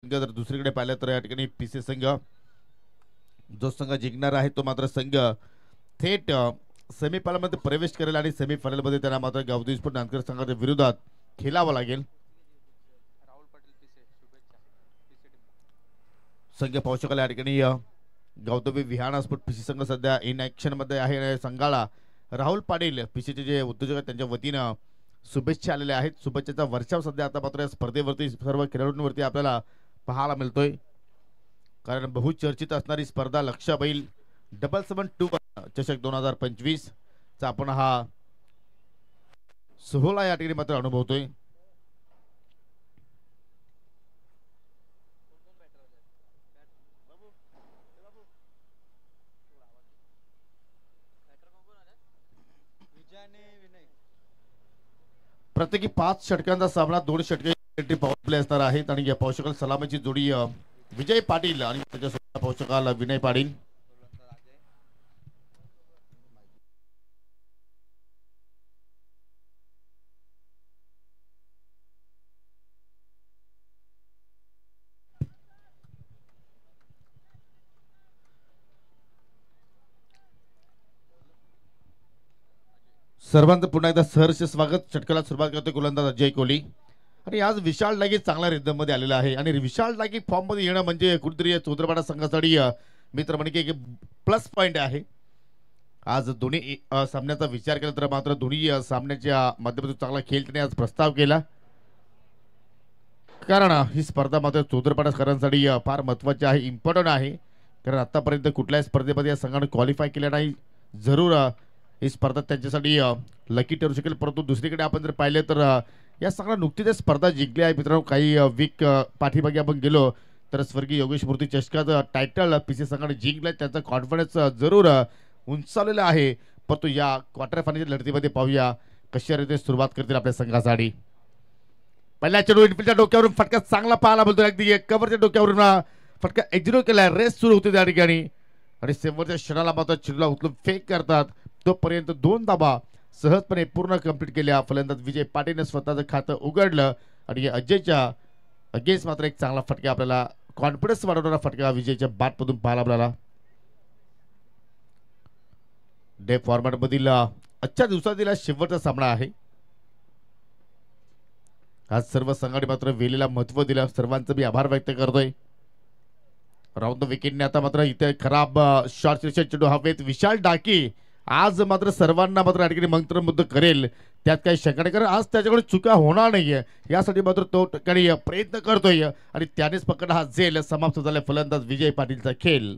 जर दुसरीकडे पाहिलं तर या ठिकाणी पीसी संघ जो संघ जिंकणार आहे तो मात्र संघ थेट सेमीफायनल मध्ये प्रवेश करेल आणि सेमीफायनल मध्ये त्यांना मात्र गावदेवी स्पोर्ट नांदखेड संघाच्या विरोधात खेळावं लागेल. संघ पाहू शकाल या ठिकाणी गौतमी विहाणा स्पोर्ट पीसी संघ सध्या इन ऍक्शन मध्ये आहे. संघाला राहुल पाटील पीसीचे जे उद्योजक आहेत त्यांच्या वतीनं शुभेच्छा आलेल्या आहेत. शुभेच्छाचा वर्षाव सध्या आता मात्र या स्पर्धेवरती सर्व खेळाडूंवरती आपल्याला पाहायला मिळतोय. कारण बहुचर्चित असणारी स्पर्धा लक्ष्य बैल 772 चषक 2025 चा आपण हा सोहळा या ठिकाणी मात्र अनुभवतोय. प्रत्येकी 5 षटकांचा सामना 2 षटके पॉवर प्ले असणार आहेत आणि या पाहू शकाल सलामीची जोडी विजय पाटील आणि त्याच्यासोबत पाहू शकाल विनय पाटील. सर्वांचं पुन्हा एकदा सहर्ष स्वागत. षटकाला सुरुवात करतो गोलंदाज अजय कोहली आणि आज विशाल डागी चांगला रिदम मध्ये आलेला आहे आणि विशाल डागी फॉर्म मध्ये येणं म्हणजे कुठेतरी चौद्रपाडा संघासाठी मित्र म्हणजे की प्लस पॉइंट आहे. आज दोन्ही सामन्याचा विचार केला तर मात्र दोन्ही सामन्याच्या माध्यमातून चांगला खेळ त्याने आज प्रस्ताव केला. कारण ही स्पर्धा मात्र चौद्रपाडाकरांसाठी फार महत्वाची आहे, इम्पॉर्टंट आहे. कारण आतापर्यंत कुठल्याही स्पर्धेमध्ये या संघाने क्वालिफाय केलं नाही. जरूर ही स्पर्धा त्यांच्यासाठी लकी ठरू शकेल. परंतु दुसरीकडे आपण जर पाहिले तर या संघाला नुकतीच स्पर्धा जिंकली आहे मित्रांनो. काही वीक पाठीमागे आपण गेलो तर स्वर्गीय योगेश मूर्ती चषकाचं टायटल पीसी संघाने जिंकलंय. त्यांचा कॉन्फिडन्स जरूर उंचावलेला आहे. परंतु या क्वार्टर फायनलच्या लढतीमध्ये पाहूया कशा रीती सुरुवात करतील आपल्या संघासाठी. पहिल्या चेंडू इनफिल्डच्या डोक्यावरून फटका चांगला पाहायला मिळतो. अगदी कव्हरच्या डोक्यावरून फटका एक्झिक्यूट केला. रेस सुरू होते त्या ठिकाणी आणि शेवटच्या क्षणाला मात्र चेंडूला उचलून फेक करतात. तोपर्यंत 2 धाबा सहजपणे पूर्ण कंप्लीट केल्या. फलंदाज विजय पाटीलने स्वतःचं खातं उघडलं आणि अजयच्या अगेन्स्ट मात्र एक चांगला फटका आपल्याला कॉन्फिडन्स वाढवणारा फटका विजयच्या बॅटमधून पाहायला मिळाला. डे फॉर्मॅट मधील आजच्या दिवसातील शेवटचा सामना आहे. आज सर्व संघाने मात्र वेळेला महत्व दिलं. सर्वांचं मी आभार व्यक्त करतोय. राऊंड द विकेटने आता मात्र इथे खराब शॉर्ट चेंडू हवेत. विशाल डाकी आज मात्र सर्वांना मात्र ठिकाणी मंत्रमुग्ध करेल त्यात काही शंका नाही. कारण आज त्याच्याकडे चुका होणार नाहीये यासाठी मात्र तो ठिकाणी प्रयत्न करतोय आणि त्यानेच पकडला हा झेल. समाप्त झाला फलंदाज विजय पाटीलचा खेळ.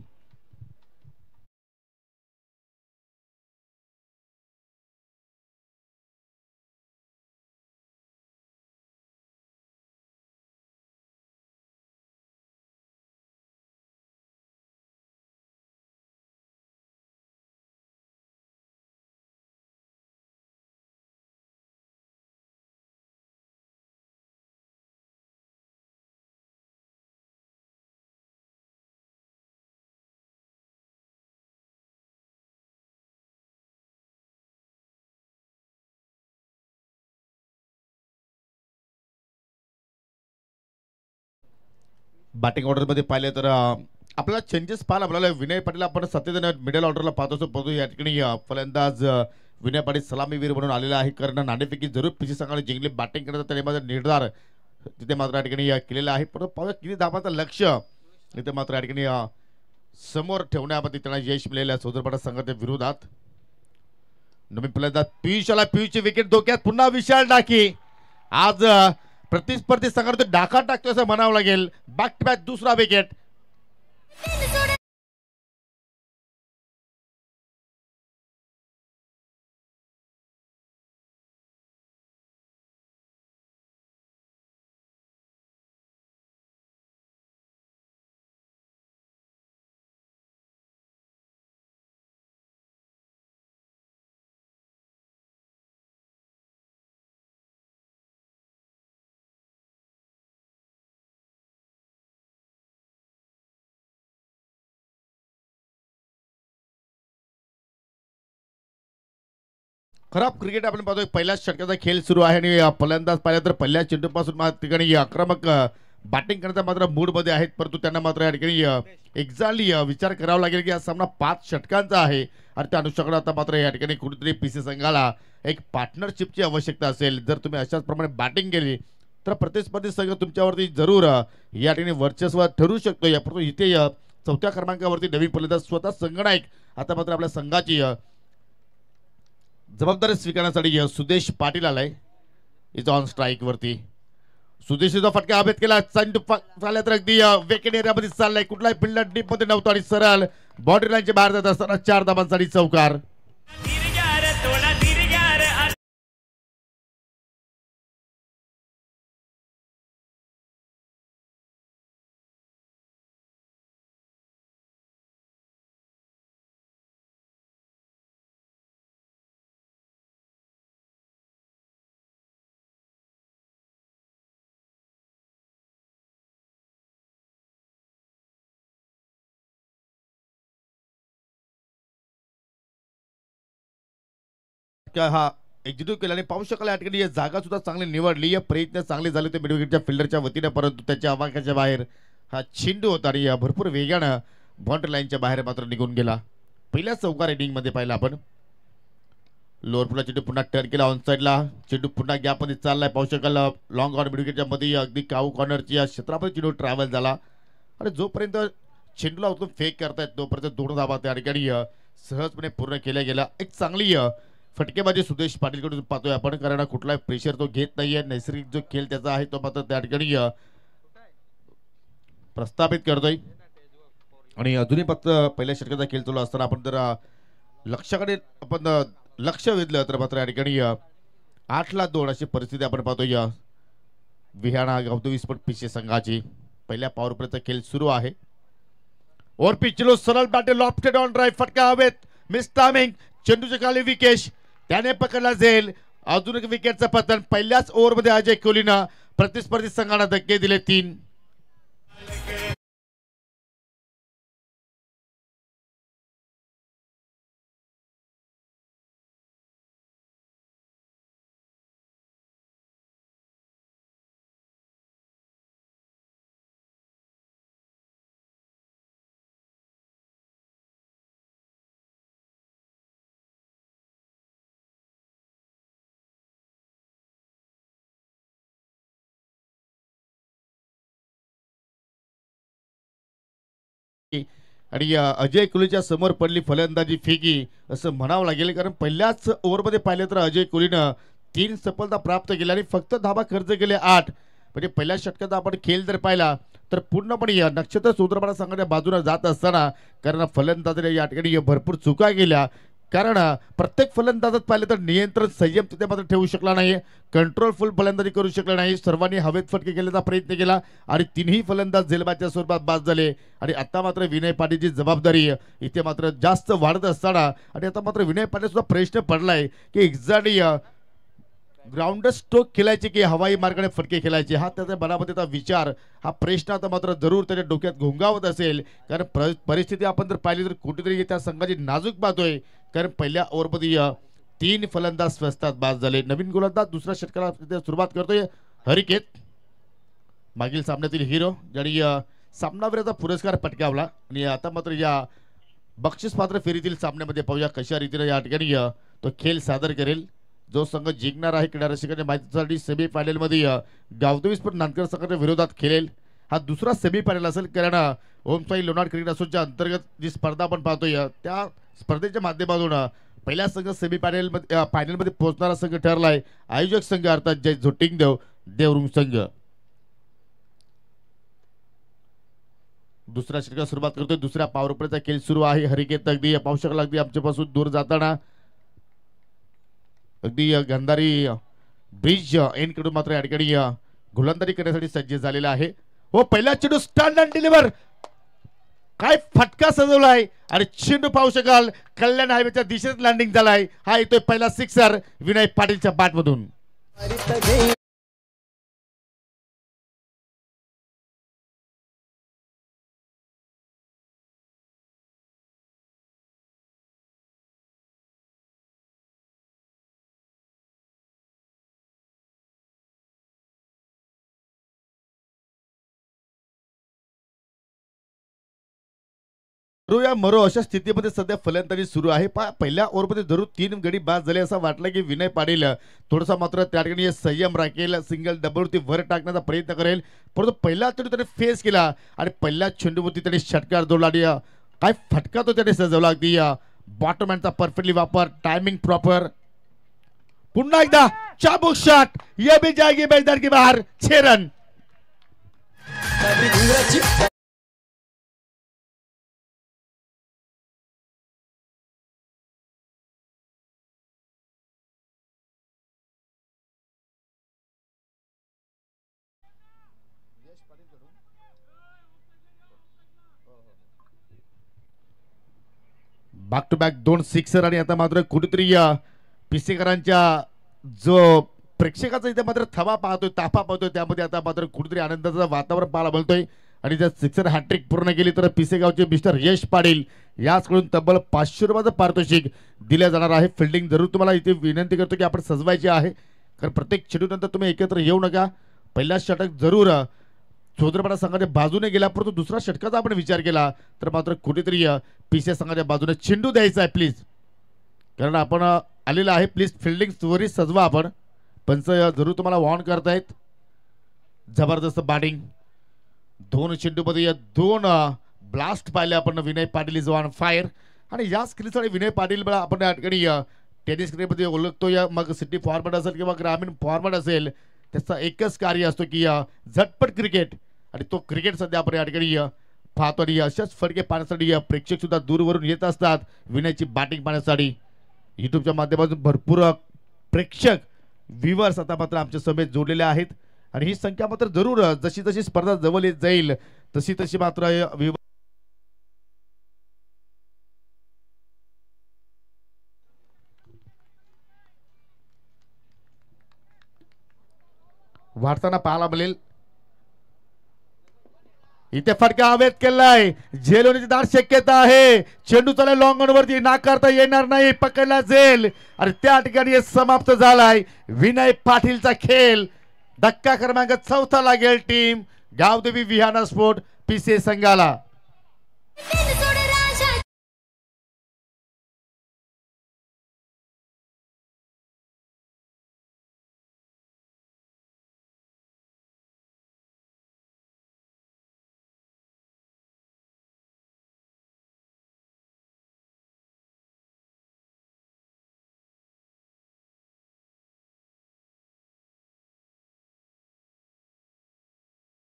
बॅटिंग ऑर्डर मध्ये पाहिले तर आपल्याला चेंजेस पाहायला आपल्याला विनय पाटील आपण सत्यतेने मिडल ऑर्डरला पाहतो असतो. परंतु या ठिकाणी फलंदाज विनय पाटील सलामीवीर म्हणून आलेला आहे. कारण नाणेफेकी जरूर पीसी संघाने जिंकली. बॅटिंग करण्याचा त्याने मात्र निर्धार तिथे मात्र या ठिकाणी केलेला आहे. परंतु पाहूया किती धावांचं लक्ष इथे मात्र या ठिकाणी समोर ठेवण्यामध्ये त्यांना यश मिळालेलं आहे चौद्रपाडा संघाच्या विरोधात. नवीन फलंदाज पियुष आला. पियुषची विकेट धोक्यात. पुन्हा विशाल डाकी आज प्रतिस्पर्धी संघात डाका टाकतो असं म्हणावं लागेल. बॅक टू बॅक दुसरा विकेट. खराब क्रिकेट आपण पाहतोय. पहिल्याच षटकाचा खेळ सुरू आहे आणि फलंदाज पाहिला तर पहिल्या चेंडूपासून ठिकाणी आक्रमक बॅटिंग करण्याचा मात्र मूडमध्ये आहेत, परंतु त्यांना मात्र या ठिकाणी एक्झॅक्टली विचार करावा लागेल की हा सामना 5 षटकांचा आहे आणि त्या अनुषंगाने आता मात्र या ठिकाणी कुठेतरी पीसी संघाला एक पार्टनरशिपची आवश्यकता असेल. जर तुम्ही अशाच प्रमाणे बॅटिंग केली तर प्रतिस्पर्धी संघ तुमच्यावरती जरूर या ठिकाणी वर्चस्व ठरू शकतो. या परंतु इथे चौथ्या क्रमांकावरती नवीन फलंदाज स्वतः संघनायक आता मात्र आपल्या संघाची जबाबदारी स्वीकारण्यासाठी सुदेश पाटील आलाय. इज ऑन स्ट्राईक वरती. सुदेशीचा फटका अभेद केला. चंड झाल्या तर अगदी वेकेट एरियामध्ये चाललाय. कुठलाही फिल्डर डीप मध्ये नव्हता आणि सरळ बाउंड्री लाईनच्या बाहेर जात असताना 4 धावांसाठी चौकार. हा एक्झिक्यूट केला आणि पाहू शकाल या ठिकाणी जागा सुद्धा चांगली निवडली. प्रयत्न चांगले झाले ते मिडविकेटच्या फिल्डरच्या वतीने, परंतु त्याच्या आवाक्याच्या बाहेर हा चेंडू होता आणि भरपूर वेगानं बाउंड्री लाईनच्या बाहेर मात्र निघून गेला. पहिल्या चौकार इनिंग मध्ये पाहिला आपण. लोअर पुढला चेंडू पुन्हा टर्न केला ऑन साईडला. चेंडू पुन्हा गॅप मध्ये चाललाय. पाहू शकाल लॉंग ऑन मिडविकेटच्या मध्ये अगदी काऊ कॉर्नरची या क्षेत्रामध्ये चेंडू ट्रॅव्हल झाला आणि जोपर्यंत चेंडूला उचलून फेक करतायत तोपर्यंत 2 धावा त्या ठिकाणी सहजपणे पूर्ण केल्या गेला. एक चांगली फटकेबाजी सुदेश पाटीलकडून पाहतोय आपण, कारण कुठलाही प्रेशर तो घेत नाहीये. नैसर्गिक जो खेळ त्याचा आहे तो मात्र त्या ठिकाणी प्रस्थापित करतोय आणि अजूनही फक्त पहिल्या षटकाचा खेळ चालू असताना आपण जर लक्षाकडे आपण लक्ष वेधलं तर मात्र या ठिकाणी 8-2 अशी परिस्थिती आपण पाहतोय. विहाणा गावदेवी स्पोर्ट पीसी संघाची पहिल्या पॉवर प्लेचा खेळ सुरू आहे. और पिच चलो सरळ बॅटे लॉफ्टेड ऑन ड्राइव्ह. फटका हवेत. Miss timing. चेंडूच्या खाली विकेश त्याने पकडला जाईल. अजून एक विकेटचं पतन. पहिल्याच ओव्हरमध्ये अजय कोहलीनं प्रतिस्पर्धी संघाला धक्के दिले 3. आणि अजय कोहलीच्या समोर पडली फलंदाजी फेकी असं म्हणावं लागेल, कारण पहिल्याच ओव्हरमध्ये पाहिले तर अजय कोहलीनं 3 सफलता प्राप्त केल्या आणि फक्त धाबा खर्च केले 8. म्हणजे पहिल्या षटकात आपण खेळ जर पाहिला तर पूर्णपणे नक्षत्र सूत्रपाडा संघाच्या बाजूने जात असताना, कारण फलंदाजाने या ठिकाणी भरपूर चुका केल्या. कारण प्रत्येक फलंदाजात पाहिलं तर नियंत्रण संयम तिथे मात्र ठेवू शकला नाही. कंट्रोलफुल फलंदाजी करू शकला नाही. सर्वांनी हवेत फटके केल्याचा प्रयत्न केला आणि 3ही फलंदाज झेलबाच्या स्वरूपात बाद झाले. आणि आता मात्र विनय पाटीलची जबाबदारी इथे मात्र जास्त वाढत असताना आणि आता मात्र विनय पाटील सुद्धा प्रश्न पडलाय की एक्झॅक्टली ग्राउंड स्ट्रोक खेळायचे की हवाई मार्गाने फटके खेळायचे, हा त्याच्या मनामध्ये विचार, हा प्रश्न आता मात्र जरूर त्याच्या डोक्यात घोंगावत असेल. कारण परिस्थिती आपण जर पाहिली तर कुठेतरी त्या संघाची नाजूक पाहतोय. कारण पहिल्या ओव्हरमध्ये 3 फलंदाज स्वस्तात बाद झाले. नवीन गोलंदाज दुसऱ्या षटकाला सुरुवात करतोय हरिकेत, मागील सामन्यातील हिरो, ज्यांनी सामनावीराचा पुरस्कार पटकावला. आणि आता मात्र या बक्षीस पात्र फेरीतील सामन्यामध्ये पाहूया कशा रीतीने या ठिकाणी तो खेळ सादर करेल. जो संघ जिंकणार आहे क्रीडा रसिकांच्या माहितीसाठी सेमी फायनल मध्ये गावदेवी स्पोर्ट नांदकर संघाच्या विरोधात खेळेल. हा दुसरा सेमी फायनल असेल, कारण ओमसाई लोणार क्रिकेट असोसिएशनच्या अंतर्गत जी स्पर्धा आपण पाहतोय त्या स्पर्धेच्या माध्यमातून पहिला संघ सेमी फायनल मध्ये पोहोचणारा संघ ठरलाय. आयोजक संघ अर्थात जय झोटिंग देवरुंग संघ. दुसऱ्या षटकाला सुरुवात करतोय. दुसऱ्या पॉवर प्लेचा खेळ सुरू आहे. हरिकेत अगदी पाहू शकाल अगदी आमच्यापासून दूर जाताना अगदी गंधारी ब्रिज एंड कडून मात्र या ठिकाणी गोलंदाजी करण्यासाठी सज्ज झालेला आहे. हो, पहिला चेंडू स्टंड अँड डिलिव्हर. काय फटका सजवलाय आणि चेंडू पाहू शकाल कल्याण हायवेच्या दिशेत लँडिंग झालाय. हा येतोय पहिला सिक्सर विनय पाटीलच्या बॅट मधून. या मरो अशा स्थितीमध्ये सध्या फलंदाजी सुरू आहे. पहिल्या ओव्हरमध्ये जरूर 3 गडी बाद झाले असं वाटलं की विनय पाटील थोडासा मात्र त्या ठिकाणी संयम राखेल, सिंगल डबलवरती वर टाकण्याचा प्रयत्न करेल, परंतु पहिला चेंडू त्याने फेस केला आणि पहिल्या चेंडूवरती त्याने षटकार जोडला आणि काय फटका तो त्याने सजवला. अगदी बॉटमॅनचा परफेक्टली वापर, टायमिंग प्रॉपर. पुन्हा एकदा चाबुक शॉट, ये भी जाएगी मैदान के बाहर. 6 run. Back to back 2 sixer आणि आता मात्र कुठेतरी पिसेकरांच्या जो प्रेक्षकाचा इथे मात्र थवा पाहतोय, ताफा पाहतोय, त्यामध्ये आता मात्र कुठेतरी आनंदाचं वातावरण पाहायला मिळतोय. आणि जर सिक्सर हॅट्रिक पूर्ण केली तर पिसेगावचे मिस्टर यश पाटील याचकडून तब्बल 500 रुपयाचं पारितोषिक दिलं जाणार आहे. फिल्डिंग जरूर तुम्हाला इथे विनंती करतो की आपण सजवायची आहे, कारण प्रत्येक चेंडूनंतर तुम्ही एकत्र येऊ नका. पहिला षटक जरूर चौधरपाडा संघाच्या बाजूने गेला, परंतु दुसरा षटकाचा आपण विचार केला तर मात्र कुठेतरी पीसे संघाच्या बाजूने चेंडू द्यायचा आहे प्लीज, कारण आपण आलेला आहे. प्लीज फिल्डिंग त्वरित सजवा. आपण पंच जरूर तुम्हाला वॉर्न करतायत. जबरदस्त बॅटिंग, 2 चेंडूमध्ये 2 ब्लास्ट पाहिले आपण. Vinay Patil is on fire आणि या स्किलसाठी विनय पाटील आपण या ठिकाणी टेनिस क्रिकेटमध्ये ओळखतो. मग सिटी फॉर्मॅट असेल किंवा ग्रामीण फॉर्मॅट असेल, त्याचा एकच कार्य असतो की झटपट क्रिकेट, आणि तो क्रिकेट सध्या आपण या ठिकाणी पाहतो. आणि अशाच फटके पाहण्यासाठी प्रेक्षक सुद्धा दूरवरून येत असतात विनयची बॅटिंग पाहण्यासाठी. युट्यूबच्या माध्यमातून भरपूर प्रेक्षक व्ह्यूअर्स आता मात्र आमच्या समेत जोडलेले आहेत आणि ही संख्या मात्र जरूर जशी जशी स्पर्धा जवळ येत जाईल तशी तशी मात्र वाढताना पाहायला मिळेल. इथे फटका हवेत केलाय, झेल दाट शक्यता आहे. चेंडू चालेल लॉंग ऑन वरती, नाकारता येणार नाही, पकडला जाईल आणि त्या ठिकाणी समाप्त झालाय विनय पाटीलचा खेळ. धक्का क्रमांक 4 लागेल टीम गावदेवी विहाना स्पोर्ट पीसे संघाला.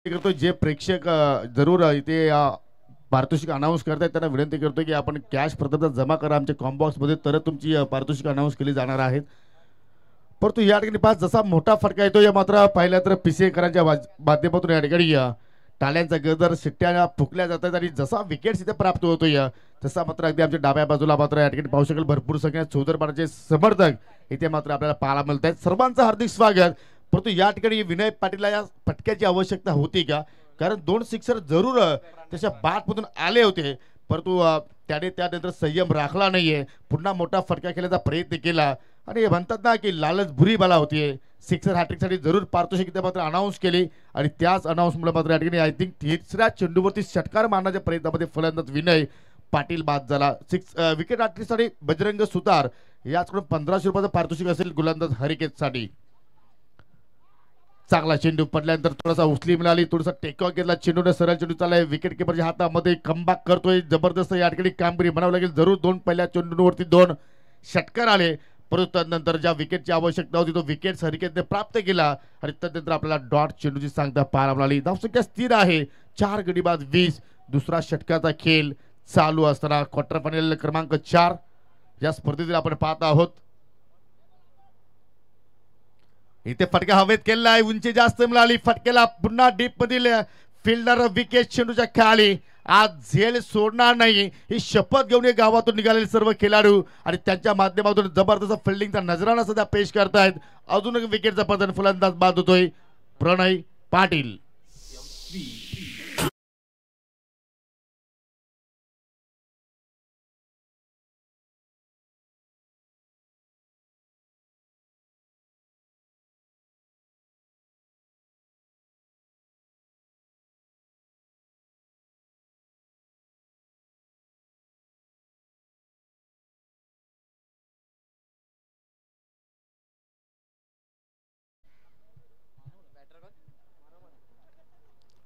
करतो जे प्रेक्षक जरूर इथे पारितोषिक अनाऊन्स करतायत त्यांना विनंती करतो की आपण कॅश प्रथम जमा करा आमच्या कॉम्बॉक्स मध्ये, तर तुमची पारितोषिक अनाऊन्स केली जाणार आहेत. परंतु या ठिकाणी पास जसा मोठा फटका येतो या मात्र पाहिल्या तर पिसेकरांच्या माध्यमातून या ठिकाणी टाळ्यांचा गजर, शिट्ट्या फुकल्या जातात आणि जसा विकेट्स इथे प्राप्त होतो या तसा मात्र अगदी आमच्या डाव्या बाजूला मात्र या ठिकाणी पाहू शकेल भरपूर संख्येने चौधरपाडाचे समर्थक इथे मात्र आपल्याला पाहायला मिळत आहेत. सर्वांचं हार्दिक स्वागत. परंतु या ठिकाणी विनय पाटीलला या फटक्याची आवश्यकता होती का, कारण 2 सिक्सर जरूर त्याच्या बॅटमधून आले होते, परंतु त्याने त्यानंतर संयम राखला नाहीये. पुन्हा मोठा फटका खेळण्याचा प्रयत्न केला आणि म्हणतात ना की लालच बुरी बाला होतीये. सिक्सर हॅट्रिकसाठी जरूर पारितोषिक इथे मात्र अनाऊन्स केली आणि त्याच अनाऊन्समुळे मात्र या ठिकाणी आय थिंक 3ऱ्या चेंडूवरती षटकार मारण्याच्या प्रयत्नामध्ये फलंदाज विनय पाटील बाद झाला. विकेट हॅट्रिकसाठी बजरंग सुतार याचकडून 1500 रुपयाचं पारितोषिक असेल गोलंदाज हरिकेतसाठी. चांगला चेंडू पडल्यानंतर थोडासा उचली मिळाली, थोडासा टेकऑफ घेतला, चेंडूने सरळ चेंडू चाललाय, विकेट किपरच्या हातामध्ये कमबॅक करतोय. जबरदस्त या ठिकाणी कामगिरी म्हणावं लागेल. जरूर 2 पहिल्या चेंडूवरती 2 षटकार आले, परंतु त्यानंतर ज्या विकेटची आवश्यकता होती तो विकेट हरिकेतने प्राप्त केला आणि त्यानंतर आपल्याला डॉट चेंडूची सांगता पाहायला मिळाली. धावसंख्या स्थिर आहे, 4 गडी बाद 20. दुसरा षटकाचा खेळ चालू असताना क्वार्टर फायनल क्रमांक 4 या स्पर्धेतील आपण पाहत आहोत. इथे फटका हवेत केलाय, उंची जास्त मिळाली, फटक्याला पुन्हा डीप मधील फिल्डर विकेट चेंडूच्या खाली. आज झेल सोडणार नाही ही शपथ घेऊन गावातून निघालेले सर्व खेळाडू आणि त्यांच्या माध्यमातून जबरदस्त फिल्डिंगचा नजराणा सध्या पेश करतायत. अजून एक विकेटचा पतन फलंदाज बाद होतोय प्रणय पाटील.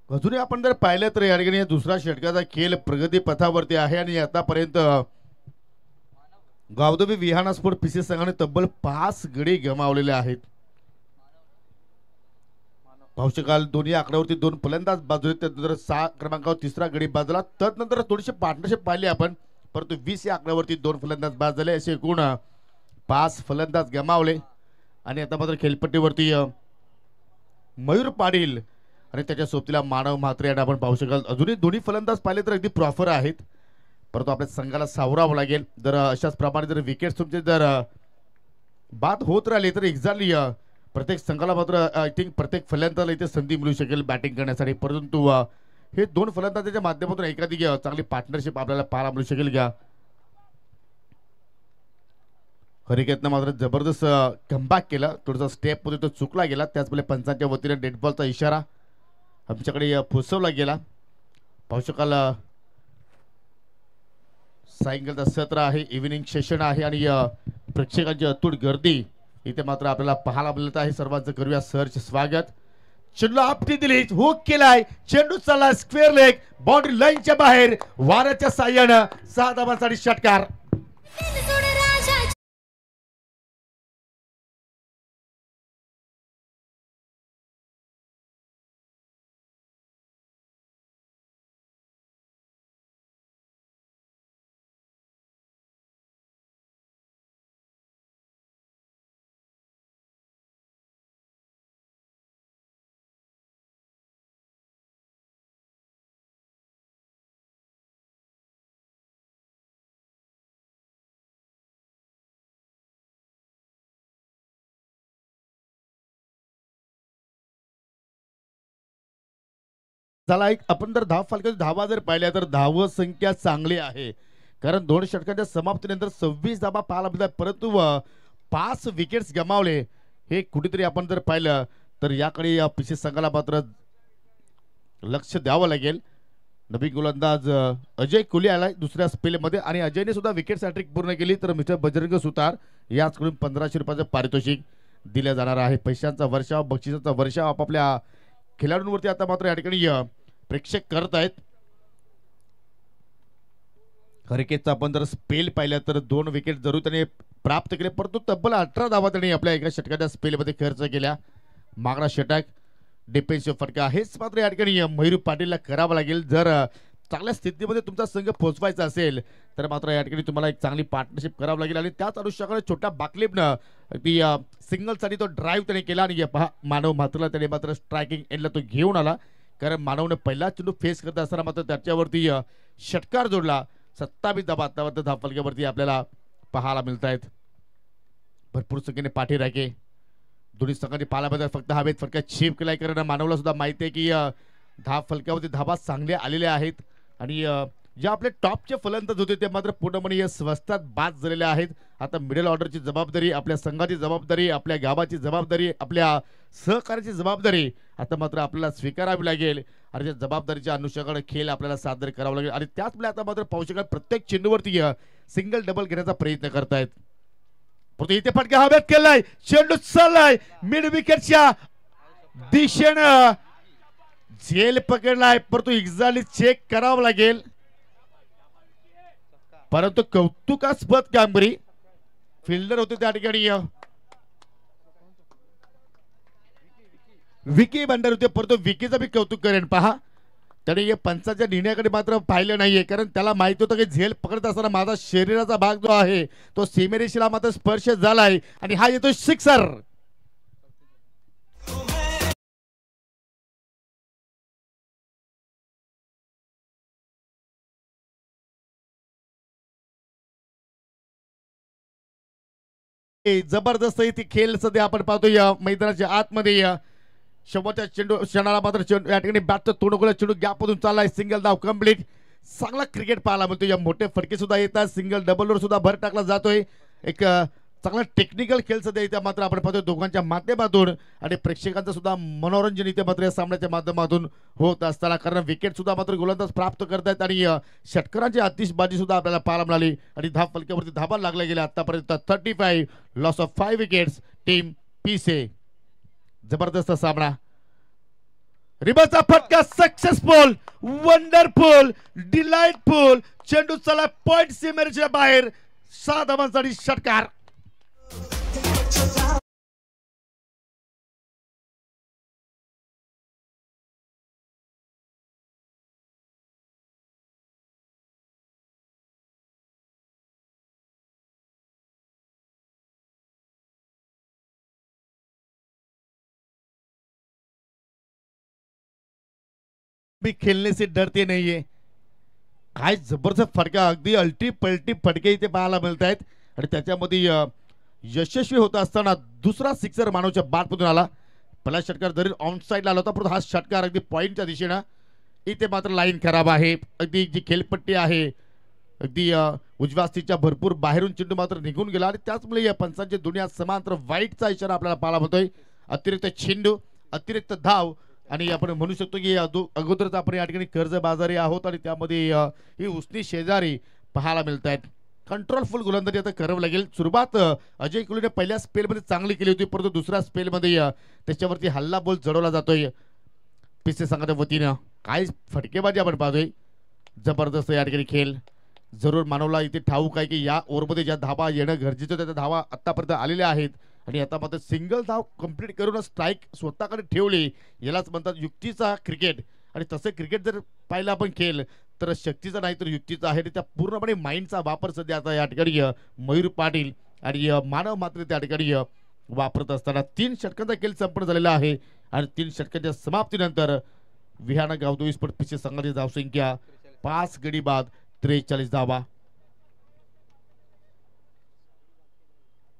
अजूनही आपण जर पाहिलं तर या ठिकाणी दुसरा षटकाचा खेळ प्रगती पथावरती आहे आणि आतापर्यंत गावदेवी विहाना स्पोर्ट पीसी संघाने तब्बल 5 गडी गमावलेले आहेत. पाहू शकाल दोन्ही आकड्यावरती 2 फलंदाज बाजूला, त्यानंतर 6 क्रमांकावर तिसरा गडी बाजूला, तदनंतर थोडीशी पार्टनरशिप पाहिली आपण, परंतु 20 या आकड्यावरती 2 फलंदाज बाद झाले, असे एकूण 5 फलंदाज गमावले. आणि आता मात्र खेळपट्टीवरती मयूर पाटील आणि त्याच्या सोबतीला मानव म्हात्रे यांना आपण पाहू शकाल. अजूनही दोन्ही फलंदाज पाहिले तर अगदी प्रॉपर आहेत, परंतु आपल्या संघाला सावरावं लागेल. जर अशाच प्रमाणे जर विकेट्स तुमचे जर बाद होत राहिले तर एक्झॅक्टली प्रत्येक संघाला मात्र आय थिंक प्रत्येक फलंदाजाला इथे संधी मिळू शकेल बॅटिंग करण्यासाठी. परंतु हे 2 फलंदाजाच्या माध्यमातून एखादी चांगली पार्टनरशिप आपल्याला पाहायला मिळू शकेल का. हरिकेतनं मात्र जबरदस्त कमबॅक केला, थोडासा स्टेप मध्ये तो चुकला गेला, त्याचवेळी पंचांच्या वतीने डेड बॉलचा इशारा आमच्याकडे पोचवला गेला. पाहू शकाल सायंकाळचा सत्र आहे, इव्हिनिंग सेशन आहे आणि प्रेक्षकांची अतूट गर्दी इथे मात्र आपल्याला पाहायला मिळत आहे. सर्वांचं करूया सहर्ष स्वागत. चेंडूला आपटी दिली, हुक केलाय, चेंडू चालला स्क्वेअर लेग, बाउंड्री लाईनच्या बाहेर, वाऱ्याच्या साह्यानं 6 धावांसाठी षटकार. झाला एक आपण जर धाव फलकाची धावा जर पाहिल्या तर धाव संख्या चांगली आहे, कारण 2 षटकांच्या समाप्तीनंतर 26 धावा पाहायला मिळतात, परंतु 5 विकेट्स गमावले. हे कुठेतरी आपण जर पाहिलं तर याकडे या पीसी संघाला मात्र लक्ष द्यावं लागेल. नवीन गोलंदाज अजय कोहली आलाय दुसऱ्या स्पेलमध्ये आणि अजयने सुद्धा विकेट हॅट्रिक पूर्ण केली, तर मिस्टर बजरंग सुतार याचकडून 1500 रुपयाचं पारितोषिक दिलं जाणार आहे. पैशांचा वर्षाव, बक्षिसाचा वर्षाव आपापल्या खेळाडूंवरती आता मात्र या ठिकाणी प्रेक्षक करत आहेत. हरिकेतचा आपण जर स्पेल पाहिला तर 2 विकेट जरूर त्याने प्राप्त केले, परंतु तब्बल 18 धावा त्यांनी आपल्या एका षटकाच्या स्पेलमध्ये खर्च केल्या. मागणा षटक डिफेन्सिव्ह फटका हेच मात्र या ठिकाणी मयूर पाटीलला करावं लागेल. जर चांगल्या स्थितीमध्ये तुमचा संघ पोहोचवायचा असेल तर मात्र या ठिकाणी तुम्हाला एक चांगली पार्टनरशिप करावं लागेल. आणि त्याच अनुषंगाने छोट्या बाकलीपनं ती सिंगलसाठी तो ड्राईव्ह त्याने केला आणि पहा मानव म्हात्रेला त्याने मात्र स्ट्रायकिंग एंडला तो घेऊन आला, कारण मानवने पहिला चेंडू फेस करत असताना मात्र त्याच्यावरती षटकार जोडला. 27 धावा आतापर्यंत धावफलकावरती आपल्याला पाहायला मिळत आहेत. भरपूर संख्येने पाठी राखे दोन्ही संघांनी पाहायला मिळतात. फक्त हवेत फटका छेप केलाय, कारण मानवला सुद्धा माहिती आहे की धाव फलकावरती धावा चांगल्या आलेल्या आहेत आणि जे आपले टॉपचे फलंदाज होते ते मात्र पूर्णपणे स्वस्तात बाद झालेले आहेत. आता मिडल ऑर्डरची जबाबदारी, आपल्या संघाची जबाबदारी, आपल्या गावाची जबाबदारी, आपल्या सहकार्याची जबाबदारी आता मात्र आपल्याला स्वीकारावी लागेल आणि त्या जबाबदारीच्या अनुषंगाने खेळ आपल्याला सादर करावा लागेल. आणि त्याच वेळी आता मात्र पाहू शकाल प्रत्येक चेंडूवरती सिंगल डबल घेण्याचा प्रयत्न करतायत. परंतु इथे फटका हवेत केलाय, चेंडू चाललाय मिड विकेटच्या दिशेनं, झेल पकडलाय, परंतु एक्झॅक्टली चेक करावं लागेल. परंतु कौतुकास्पद कामगिरी फिल्डर होते त्या ठिकाणी विकी बंडर होते, परंतु विकीचं मी कौतुक करेन. पहा त्याने पंचाच्या निर्णयाकडे मात्र पाहिलं नाहीये, कारण त्याला माहिती होतं की झेल पकडत असताना माझा शरीराचा भाग जो आहे तो सीमेरेषेला मात्र स्पर्श झालाय आणि हा येतो सिक्सर. जबरदस्त इथे खेळ सध्या आपण पाहतो या मैदानाच्या आतमध्ये. शेवटच्या चेंडू क्षणाला मात्र चेंडू या ठिकाणी बॅटचं तोंडगोला चेंडू गॅपमधून चाललाय, सिंगल धाव कंप्लीट. चांगला क्रिकेट पाहायला मिळतो. या मोठे फटके सुद्धा येतात, सिंगल डबलवर सुद्धा भर टाकला जातोय. एक चांगला टेक्निकल खेळ सध्या इथे मात्र आपण पाहतोय दोघांच्या माध्यमातून आणि प्रेक्षकांचं सुद्धा मनोरंजन इथे मात्र या सामन्याच्या माध्यमातून होत असताना, कारण विकेट सुद्धा मात्र गोलंदाज प्राप्त करतायत आणि षटकारांची आतिषबाजी सुद्धा आपल्याला पाहायला मिळाली आणि धाव फलकावरती धावा लागल्या गेल्या आतापर्यंत 35, लॉस ऑफ 5 विकेट्स टीम पीसे. जबरदस्त सामना. रिबाचा फटका सक्सेसफुल, वंडरफुल, डिलाइटफुल. चेंडू चला पॉइंट सीमेच्या बाहेर. 6 धावांसाठी षटकार. भी खेलने से डरते नाहीये. काय जबरदस्त फटका, अगदी अल्टी पलटी फटके इथे पाहायला मिळत आहेत. आणि त्याच्यामध्ये यशस्वी होत असताना दुसरा सिक्सर मानवच्या बाटमधून आला. पहिला षटकार जरी ऑन साईडला आला होता, परंतु हा षटकार अगदी पॉईंटच्या दिशेनं. इथे मात्र लाईन खराब आहे. अगदी जी खेळपट्टी आहे अगदी उजव्या स्थितीच्या भरपूर बाहेरून चेंडू मात्र निघून गेला. आणि त्याचमुळे या पंचांची दुनिया समांतर वाईटचा इशारा आपल्याला पाहायला मिळतोय. अतिरिक्त चेंडू, अतिरिक्त धाव. आणि आपण म्हणू शकतो की अगोदरच आपण या ठिकाणी कर्जबाजारी आहोत आणि त्यामध्ये ही उसनी शेजारी पाहायला मिळत आहेत. कंट्रोलफुल गोलंदाजी आता करावं लागेल. सुरुवात अजय कुलूने पहिल्या स्पेलमध्ये चांगली केली होती, परंतु दुसऱ्या स्पेलमध्ये त्याच्यावरती हल्ला बोल चढवला जातोय पीसी संघाच्या वतीनं. काय फटकेबाजी आपण पाहतोय, जबरदस्त या ठिकाणी खेळ. जरूर मानवला इथे ठाऊक आहे की या ओव्हरमध्ये ज्या धावा येणं गरजेचं होतं त्या धावा आतापर्यंत आलेल्या आहेत. आणि आता मात्र सिंगल धाव कंप्लीट करून स्ट्राईक स्वतःकडे ठेवली, यालाच म्हणतात युक्तीचा क्रिकेट. आणि तसं क्रिकेट जर पाहिलं आपण खेळ तर शक्तीचा नाही तर युक्तीचा आहे. त्या पूर्णपणे माइंडचा वापर सध्या आता या ठिकाणी मयूर पाटील आणि मानव मात्र त्या ठिकाणी वापरत असताना 3 षटकांचा खेळ संपन्न झालेला आहे. आणि 3 षटकांच्या समाप्तीनंतर विहाना गावदोई स्पोर्ट पीसी संघाची धावसंख्या 5 गडी बाद 43 धावा.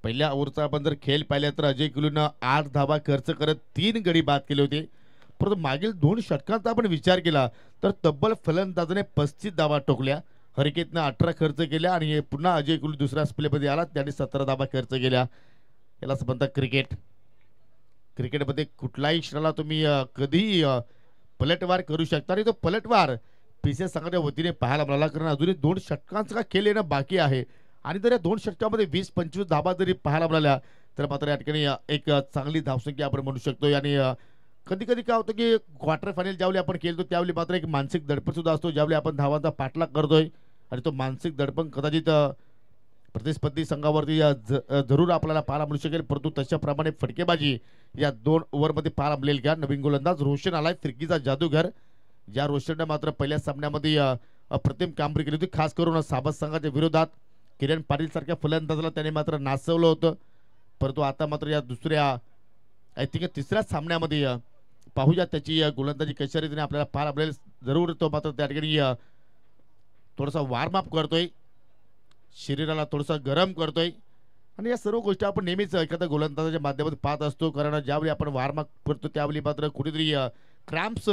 पहिल्या ओव्हरचा आपण जर खेळ पाहिला तर अजय कुलूनं 8 धावा खर्च करत 3 गडी बाद केले होते. परंतु मागील 2 षटकांचा आपण विचार केला तर तब्बल फलंदाजाने 35 धावा टोकल्या. हरकेतनं 18 खर्च केल्या आणि पुन्हा अजय कुलू दुसऱ्या स्पेलमध्ये आला, त्याने 17 धावा खर्च केल्या. यालाच म्हणतात क्रिकेट. क्रिकेटमध्ये कुठलाही क्षणाला तुम्ही कधीही पलटवार करू शकता. आणि तो पलटवार पीसी संघाच्या वतीने पाहायला मिळाला, कारण अजूनही 2 षटकांचा खेळ येणं बाकी आहे. आणि जर या 2 षटकामध्ये 20-25 धावा जरी पाहायला मिळाल्या तर मात्र या ठिकाणी एक चांगली धावसंख्या आपण म्हणू शकतो. आणि कधी कधी काय होतं की क्वार्टर फायनल ज्यावेळी आपण खेळतो त्यावेळी मात्र एक मानसिक दडपण सुद्धा असतो, ज्यावेळी आपण धावांचा पाठलाग करतोय. आणि तो मानसिक दडपण कदाचित प्रतिस्पर्धी संघावरती जरूर आपल्याला पाहायला मिळू शकेल. परंतु तशाप्रमाणे फटकेबाजी या 2 ओव्हरमध्ये पाहायला मिळेल का. नवीन गोलंदाज रोशन आलाय, फिरकीचा जादूगर. ज्या रोशनने मात्र पहिल्या सामन्यामध्ये अप्रतिम कामगिरी केली होती, खास करून साबत संघाच्या विरोधात. किरण पाटील सारख्या फलंदाजाला त्याने मात्र नाचवलं होतं. परंतु आता मात्र या दुसऱ्या आय थिंक तिसऱ्या सामन्यामध्ये पाहूया त्याची गोलंदाजी कशा रीतीने आपल्याला पाहायला मिळेल. जरूर तो मात्र त्या ठिकाणी थोडासा वॉर्मअप करतोय, शरीराला थोडंसं गरम करतोय. आणि या सर्व गोष्टी आपण नेहमीच एखाद्या गोलंदाजाच्या माध्यमातून पाहत असतो, कारण ज्यावेळी आपण वॉर्मअप करतो त्यावेळी मात्र कुठेतरी क्रॅम्प्स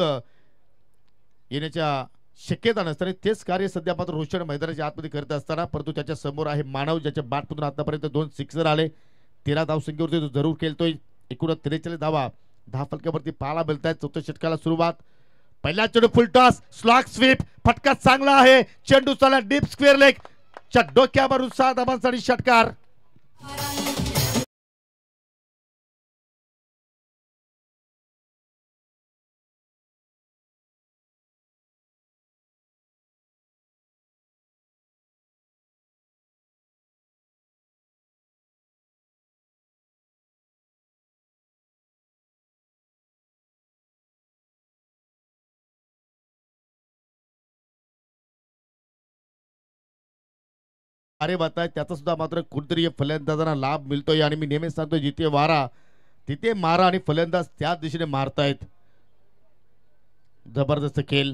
येण्याच्या शक्यता नसताना तेच कार्य सध्या मात्र रोशन मैदानाच्या आतमध्ये करत असताना. परंतु त्याच्या समोर आहे मानव, ज्याच्या बॅटमधून आतापर्यंत 2 सिक्सर आले, 13 धावसंख्येवरती तो जरूर खेळतोय. एकूण 43 धावा 10 फलकावरती पाहायला मिळत आहेत. चौथ्या षटकाला सुरुवात. पहिला चेंडू फुल टॉस, स्लॉग स्वीप, फटका चांगला आहे. चेंडू चला डीप स्क्वेअर लेग च्या डोक्यावरून 6 धावांसाठी षटकार. अरे बताय त्याचा सुद्धा मात्र कुठेतरी फलंदाजांना लाभ मिळतोय. आणि मी नेहमीच सांगतो जिथे वारा तिथे मारा, आणि फलंदाज त्याच दिशेने मारतायत. जबरदस्त खेळ.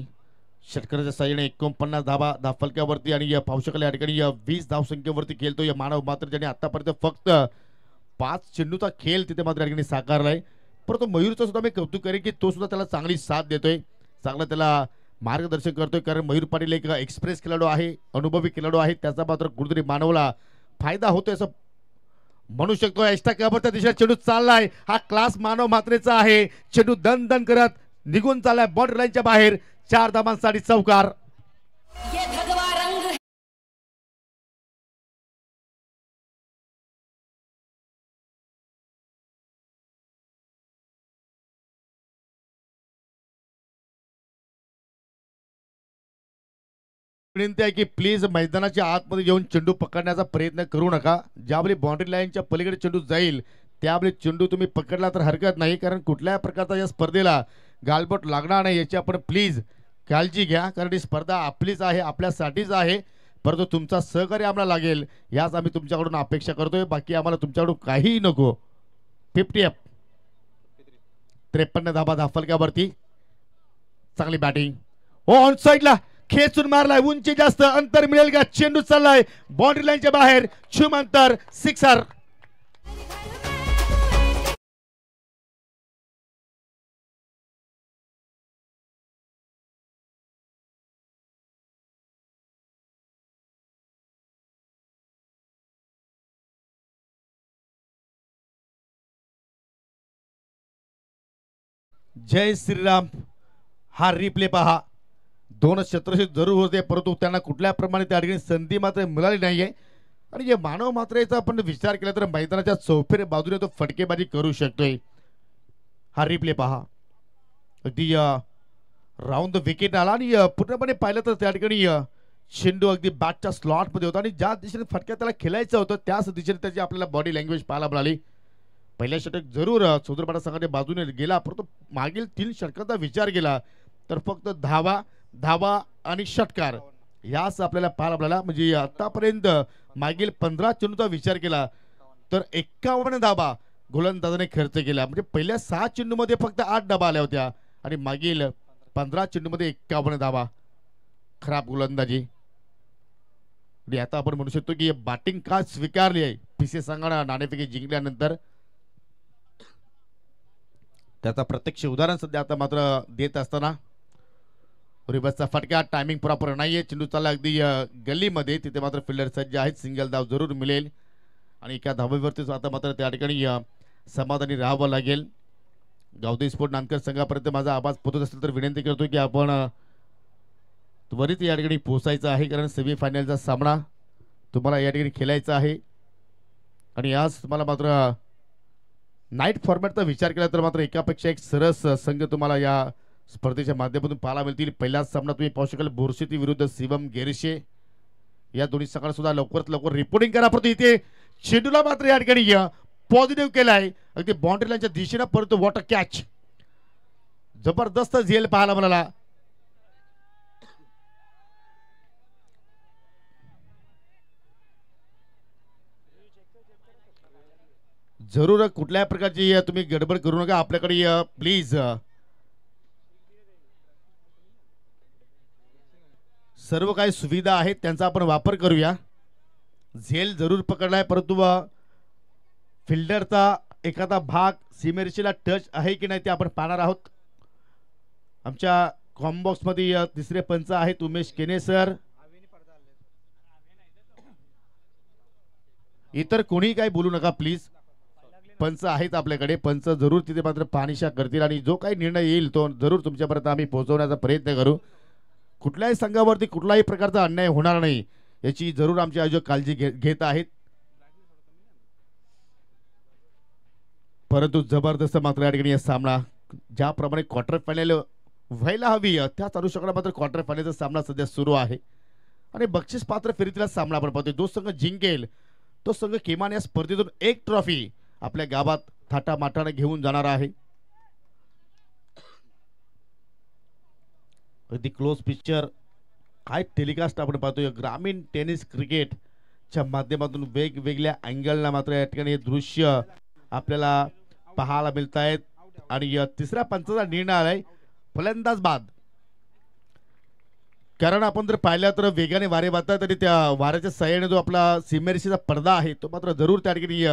षटकाराच्या साह्याने 49 धावा 10 फलकावरती. आणि पाहू शकाल या ठिकाणी 20 धावसंख्येवरती खेळतो या मानव मात्र, ज्याने आतापर्यंत फक्त 5 चेंडूचा खेळ तिथे मात्र या ठिकाणी साकारलाय. परंतु मयूरचं सुद्धा मी कौतुक करेन की तो सुद्धा त्याला चांगली साथ देतोय, चांगलं त्याला मार्गदर्शन करतोय. कारण मयूर पाटील एक एक्सप्रेस खेळाडू आहे, अनुभवी खेळाडू आहे, त्याचा मात्र कुठेतरी मानवला फायदा होतोय असं म्हणू शकतो. एक्स्ट्रा कव्हरच्या दिशेने चेंडू चाललाय, हा क्लास मानव मात्रेचा आहे. चेंडू दन दन करत निघून चाललाय बॉर्डर लाईनच्या बाहेर. 4 धावांसाठी चौकार. विनंती आहे की प्लीज मैदानाच्या आतमध्ये येऊन चेंडू पकडण्याचा प्रयत्न करू नका. ज्यावेळी बाउंड्री लाईनच्या पलीकडे चेंडू जाईल त्यावेळी चेंडू तुम्ही पकडला तर हरकत नाही, कारण कुठल्याही प्रकारचा या स्पर्धेला गालबोट लागणार नाही याची आपण प्लीज काळजी घ्या. कारण ही स्पर्धा आपलीच आहे, आपल्यासाठीच आहे, परंतु तुमचा सहकार्य आम्हाला लागेल याच आम्ही तुमच्याकडून अपेक्षा करतोय. बाकी आम्हाला तुमच्याकडून काहीही नको. 50 अप 53 धाबा धाफलक्यावरती. चांगली बॅटिंग. हो ऑन साईडला खेचून मारलाय, उंची जास्त, अंतर मिळेल का? चेंडू चाललाय बाउंड्री लाईनच्या बाहेर, छुम अंतर, सिक्सर. जय श्रीराम. हा रिप्ले पहा. दोन शत्रक्षक जरूर होते, परंतु त्यांना कुठल्या प्रमाणे त्या ठिकाणी संधी मात्र मिळाली नाहीये. आणि जे मानव मात्र याचा आपण विचार केला तर मैदानाच्या चौफेर बाजूने तो फटकेबाजी करू शकतोय. हा रिप्ले पहा. अगदी राऊंड द विकेट आला आणि पूर्णपणे पाहिलं तर त्या ठिकाणी चेंडू अगदी बॅटच्या स्लॉटमध्ये होता आणि ज्या दिशेने फटक्या त्याला खेळायचं होतं त्याच दिशेने त्याची आपल्याला बॉडी लँग्वेज पाहायला मिळाली. पहिल्या षटक जरूर चौधरपाडा संघाने बाजूने गेला, परंतु मागील 3 षटकांचा विचार केला तर फक्त धावा धावा आणि षटकार याच आपल्याला पाहायला मिळाला. म्हणजे आतापर्यंत मागील 15 चेंडूचा विचार केला तर 51 धावा गोलंदाजाने खर्च केला. म्हणजे पहिल्या 6 चेंडूमध्ये फक्त 8 धावा आल्या होत्या आणि मागील 15 चेंडूमध्ये 51 धावा. खराब गोलंदाजी. आता आपण म्हणू शकतो की बॅटिंग का स्वीकारली आहे पीसी संघाने नाणेफेकी जिंकल्यानंतर. त्याचा प्रत्यक्ष उदाहरण सध्या आता मात्र देत असताना रिवर्सचा फटका. टायमिंग प्रॉपर नाहीये. चेंडू चालला अगदी गल्लीमध्ये, तिथे मात्र फिल्डर सज्ज आहेत. सिंगल धाव जरूर मिळेल आणि एका धावेवरतीच आता मात्र त्या ठिकाणी समाधानी राहावं लागेल. गावदेवी स्पोर्ट नांदकर संघापर्यंत माझा आवाज पोहोचत असेल तर विनंती करतो की आपण त्वरित या ठिकाणी पोहोचायचं आहे, कारण सेमीफायनलचा सामना तुम्हाला या ठिकाणी खेळायचा आहे. आणि आज तुम्हाला मात्र नाईट फॉर्मॅटचा विचार केला तर मात्र एकापेक्षा एक सरस संघ तुम्हाला या स्पर्धेच्या माध्यमातून पाहायला मिळतील. पहिलाच सामना तुम्ही पाहू शकाल बोरशेती विरुद्ध शिवम गेरशे. या दोन्ही संघांना सुद्धा लवकरात लवकर रिपोर्टिंग करा. परंतु इथे चेंडूला मात्र या ठिकाणी पॉझिटिव्ह केलाय अगदी बाउंड्री लाईनच्या दिशेने, परंतु वॉटर कॅच. जबरदस्त झेल पाहायला मिळाला. जरूर कुठल्या प्रकारची तुम्ही गडबड करू नका. आपल्याकडे प्लीज सर्व काही सुविधा आहेत त्यांचा आपण वापर करूया. झेल जरूर पकडलाय, परंतु फिल्डरचा एखादा भाग सीमेरेषेला टच आहे की नाही ते आपण पाहणार आहोत. आमच्या कॉम्बॉक्स मध्ये तिसरे पंच आहेत उमेश केने सर. इतर कोणी काही बोलू नका प्लीज. पंच आहेत आपल्याकडे. पंच जरूर तिथे मात्र पाहणीशा करतील आणि जो काही निर्णय येईल तो जरूर तुमच्यापर्यंत आम्ही पोहोचवण्याचा प्रयत्न करू. कुठल्याही संघावरती कुठलाही प्रकारचा अन्याय होणार नाही याची जरूर आमचे आयोजक काळजी घेत आहेत. परंतु जबरदस्त मात्र या ठिकाणी सामना ज्याप्रमाणे क्वार्टर फायनल व्हायला हवी त्याच अनुषंगाने मात्र क्वार्टर फायनलचा सामना सध्या सुरू आहे आणि बक्षीस पात्र फेरीतला सामना आपण पाहतोय. जो संघ जिंकेल तो संघ किमान या स्पर्धेतून एक ट्रॉफी आपल्या गावात थाटामाटाने घेऊन जाणार आहे. अगदी क्लोज पिक्चर काय टेलिकास्ट आपण पाहतोय. ग्रामीण टेनिस क्रिकेटच्या माध्यमातून वेगवेगळ्या अँगलला मात्र या ठिकाणी दृश्य आपल्याला पाहायला मिळत आहेत. आणि तिसऱ्या पंचाचा निर्णय आलाय फलंदाज बाद. कारण आपण जर पाहिलं तर वेगाने वारे वाहतात तरी त्या वाऱ्याच्या साह्याने जो आपला सीमेरेषेचा पडदा आहे तो मात्र जरूर त्या ठिकाणी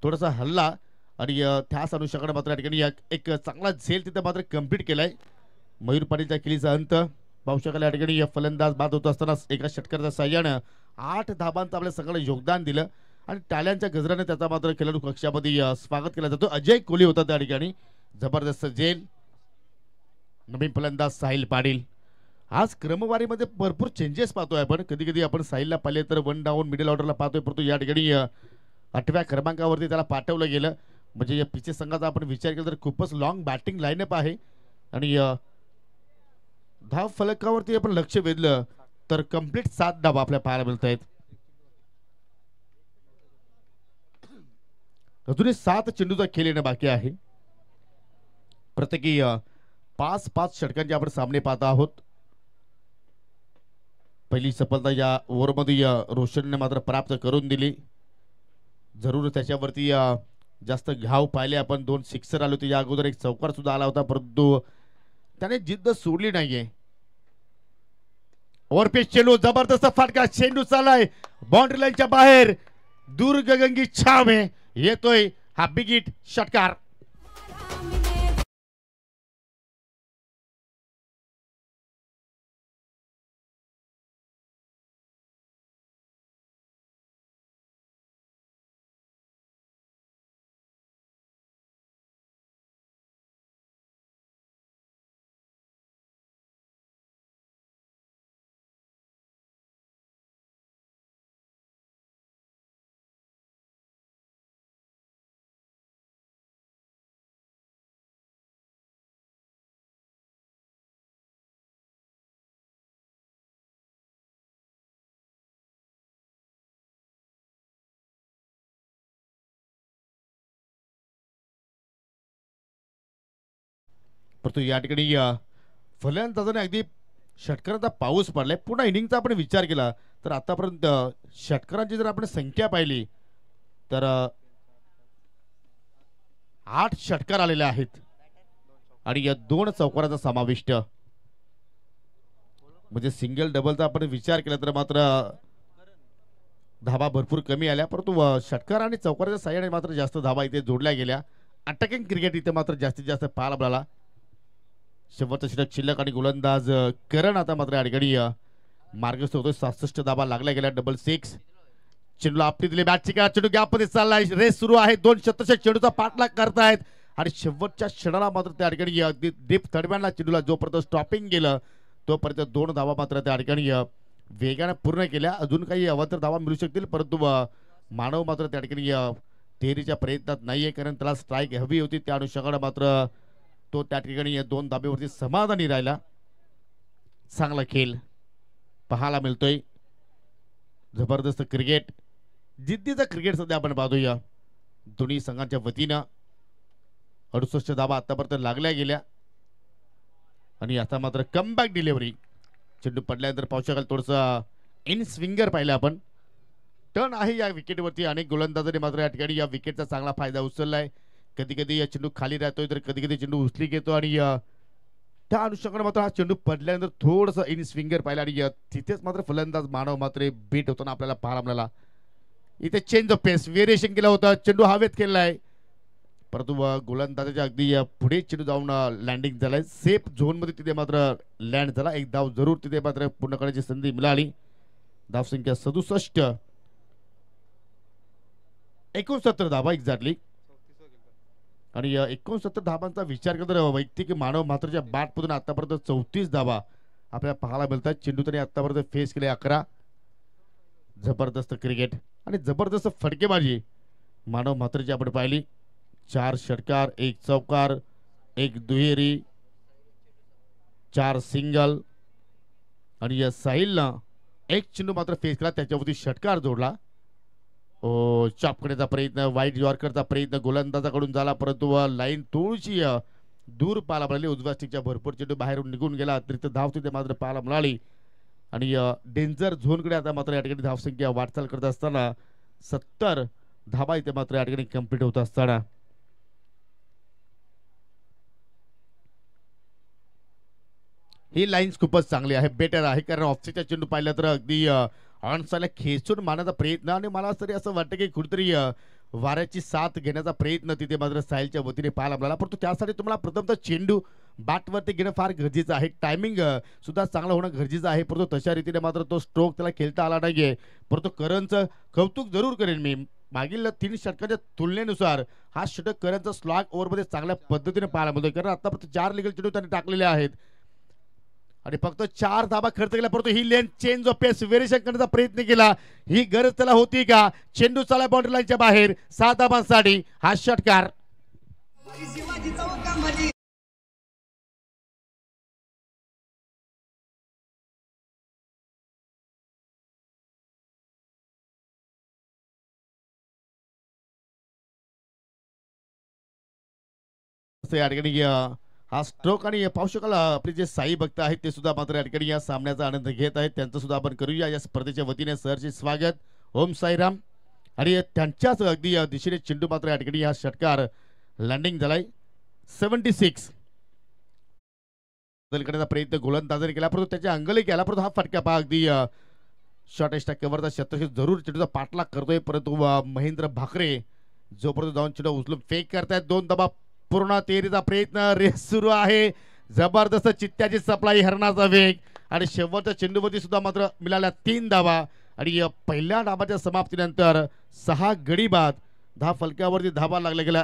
थोडासा हल्ला आणि त्याच अनुषंगाने मात्र या ठिकाणी एक चांगला झेल तिथे मात्र कंप्लीट केलाय. मयूर पाटीलच्या केलीचा अंत पाहू शकाल. या ठिकाणी फलंदाज बाद होत असताना एका षटकाराच्या साह्याने 8 धाबांचं आपल्या संघाला योगदान दिलं आणि टाळ्यांच्या गजराने त्याचा मात्र खेळाडू कक्षामध्ये स्वागत केला जातो. अजय कोहली होता त्या ठिकाणी. जबरदस्त झेल. नवीन फलंदाज साहिल पाटील. आज क्रमवारीमध्ये भरपूर चेंजेस पाहतोय आपण. कधी कधी आपण साहिलला पाहिले तर 1 डाऊन मिडल ऑर्डरला पाहतोय, परंतु या ठिकाणी 8व्या क्रमांकावरती त्याला पाठवलं गेलं. म्हणजे या पिचे संघाचा आपण विचार केला तर खूपच लॉंग बॅटिंग लाईनअप आहे आणि धाव फलकावरती आपण लक्ष वेधलं तर कंप्लीट 7 धावा आपल्या पाहायला मिळत आहेत. अजूनही 7 चेंडूचा खेळ येणं बाकी आहे. प्रत्येकी 5-5 षटकांचे आपण सामने पाहत आहोत. पहिली सफलता या ओव्हरमध्ये रोशनने मात्र प्राप्त करून दिली. जरूर त्याच्यावरती जास्त घाव पाहिले आपण. 2 सिक्सर आले होते. या अगोदर एक चौकार सुद्धा आला होता, परंतु त्याने जिद्द सोडली नाहीये. ओव्हरपेच चेंडू, जबरदस्त फटका, चेंडू चाललाय बाउंड्री लाईनच्या बाहेर. दुर्गगंगी छाव आहे, येतोय हा बिग हिट षटकार. परंतु या ठिकाणी फलंदाजाने अगदी षटकारांचा पाऊस पडलाय. पुन्हा इनिंगचा आपण विचार केला तर आतापर्यंत षटकारांची जर आपण संख्या पाहिली तर 8 षटकार आलेले आहेत आणि या 2 चौकारांचा समाविष्ट. म्हणजे सिंगल डबलचा आपण विचार केला तर मात्र धाबा भरपूर कमी आल्या, परंतु षटकार आणि चौकाराच्या साह्याने मात्र जास्त धाबा इथे जोडल्या गेल्या. अटॅकिंग क्रिकेट इथे मात्र जास्तीत जास्त पाहायला मिळाला. शेवटचा षटक शिल्लक आणि गोलंदाज करण आता मात्र या ठिकाणी मार्गस्थ होतोय. 67 धाबा लागल्या गेल्या. डबल 6 चेंडूला आपली दिली बॅटची का, चेंडू गॅपमध्ये चाललाय. रेस सुरू आहे. 2 शतक चेंडूचा पाठलाग करतायत आणि शेवटच्या क्षणाला मात्र त्या ठिकाणी अगदी डीप थर्डमॅनला चेंडूला जोपर्यंत स्टॉपिंग गेलं तोपर्यंत 2 धावा मात्र त्या ठिकाणी वेगाने पूर्ण केल्या. अजून काही अवांतर धावा मिळू शकतील, परंतु मानव मात्र त्या ठिकाणी तेरीच्या प्रयत्नात नाहीये, कारण त्याला स्ट्राईक हवी होती. त्या अनुषंगाने मात्र तो त्या ठिकाणी या 2 धाब्यावरती समाधानी राहिला. चांगला खेळ पाहायला मिळतोय. जबरदस्त क्रिकेट, जिद्दीचा क्रिकेट सध्या आपण पाहतोय दोन्ही संघांच्या वतीनं. 68 धाबा आतापर्यंत लागल्या गेल्या आणि आता मात्र कमबॅक डिलिव्हरी. चेंडू पडल्यानंतर पाहू शकाल थोडंसं इन स्विंगर पाहिलं आपण. टर्न आहे या विकेटवरती. अनेक गोलंदाजांनी मात्र या ठिकाणी या विकेटचा चांगला फायदा उचललाय. कधी कधी चेंडू खाली राहतोय तर कधी कधी चेंडू उचली घेतो आणि त्या अनुषंगाने मात्र हा चेंडू पडल्यानंतर थोडंसं इन स्विंगर पाहिला आणि तिथेच मात्र फलंदाज मानव मात्र बीट होताना आपल्याला पाहायला मिळाला. इथे चेंज ऑफ पेस व्हेरिएशन केलं होतं. चेंडू हवेत केलाय, परंतु गोलंदाजाच्या अगदी पुढे चेंडू जाऊन लँडिंग झालाय. सेफ झोन मध्ये तिथे मात्र लँड झाला. एक धाव जरूर तिथे मात्र पूर्ण करण्याची संधी मिळाली. धावसंख्या 67, 69 धावा एक्झॅक्टली. आणि 69 धावांचा विचार केला तर वैयक्तिक मानव मात्रच्या बॅट मधून आतापर्यंत 34 धावा आपल्याला पाहायला मिळतात. चेंडू त्याने आतापर्यंत फेस केले 11. जबरदस्त क्रिकेट आणि जबरदस्त फटकेबाजी मानव मात्रची आपण पाहिली. 4 षटकार, 1 चौकार, 1 दुहेरी, 4 सिंगल आणि या साहिलनं 1 चेंडू मात्र फेस केला, त्याच्यावरती षटकार जोडला. चापकण्याचा प्रयत्न, वाईट यॉर्करचा प्रयत्न गोलंदाजाकडून झाला, परंतु लाईन थोडीशी दूर पाहायला मिळाली. उजव्या स्टिकच्या भरपूर चेंडू बाहेरून निघून गेला. अतिरिक्त धाव तिथे मात्र पाहायला मिळाली आणि डेंजर झोनकडे आता मात्र या ठिकाणी धावसंख्या वाटचाल करत असताना 70 धावा इथे मात्र या ठिकाणी कंप्लीट होत असताना ही लाईन्स खूपच चांगली आहे, बेटर आहे. कारण ऑफसेटचा चेंडू पाहिला तर अगदी ऑनसाला खेचून मारण्याचा प्रयत्न आणि मला तरी असं वाटतं की कुठेतरी वाऱ्याची साथ घेण्याचा प्रयत्न तिथे मात्र साहिलच्या वतीने पाहायला मिळाला. परंतु त्यासाठी तुम्हाला प्रथमतः चेंडू बॅटवरती घेणं फार गरजेचं आहे. टायमिंग सुद्धा चांगलं होणं गरजेचं आहे. परंतु तशा रीतीने मात्र तो स्ट्रोक त्याला खेळता आला नाहीये. परंतु करणचं कौतुक जरूर करेन मी. मागील 3 षटकांच्या तुलनेनुसार हा षटक करणचा स्लॉग ओव्हरमध्ये चांगल्या पद्धतीने पाहायला मिळतोय. कारण आतापर्यंत 4 लिगल चेंडू त्यांनी टाकलेले आहेत आणि फक्त 4 धाबा खर्च केला. परंतु ही line change of pace variation करण्याचा प्रयत्न केला. ही गरज त्याला होती का? चेंडू चालला बाउंड्री लाईनच्या बाहेर. 7 धाबांसाठी हा षटकार. या ठिकाणी हा स्ट्रोक आणि पाहू शकाल आपले जे साई भक्त आहेत ते सुद्धा मात्र या ठिकाणी या सामन्याचा आनंद घेत आहेत त्यांचं सुद्धा आपण करूया या स्पर्धेच्या वतीने सरचे स्वागत ओम साईराम आणि त्यांच्याच अगदी दिशेने चेंडू मात्र या ठिकाणी हा षटकार लँडिंग झालाय 76 करण्याचा प्रयत्न गोलंदाजाने केला परंतु त्याच्या अंगले केला परंतु हा फटका पहा अगदी शॉर्ट टक्केवरचा शतक जरूर चेंडूचा पाठलाग करतोय परंतु महेंद्र भाकरे जोपर्यंत जाऊन चेंडू उचलून फेक करतायत दोन दबा पूर्ण तेरीचा प्रयत्न रेस सुरू आहे जबरदस्त चित्त्याची सप्लाई हरणाचा वेग आणि शेवटच्या चेंडूवरती सुद्धा मात्र मिळाल्या 3 धावा आणि पहिल्या डावाच्या समाप्तीनंतर 6 गडी बाद 10 फलकावरती धावा लागल्या गेल्या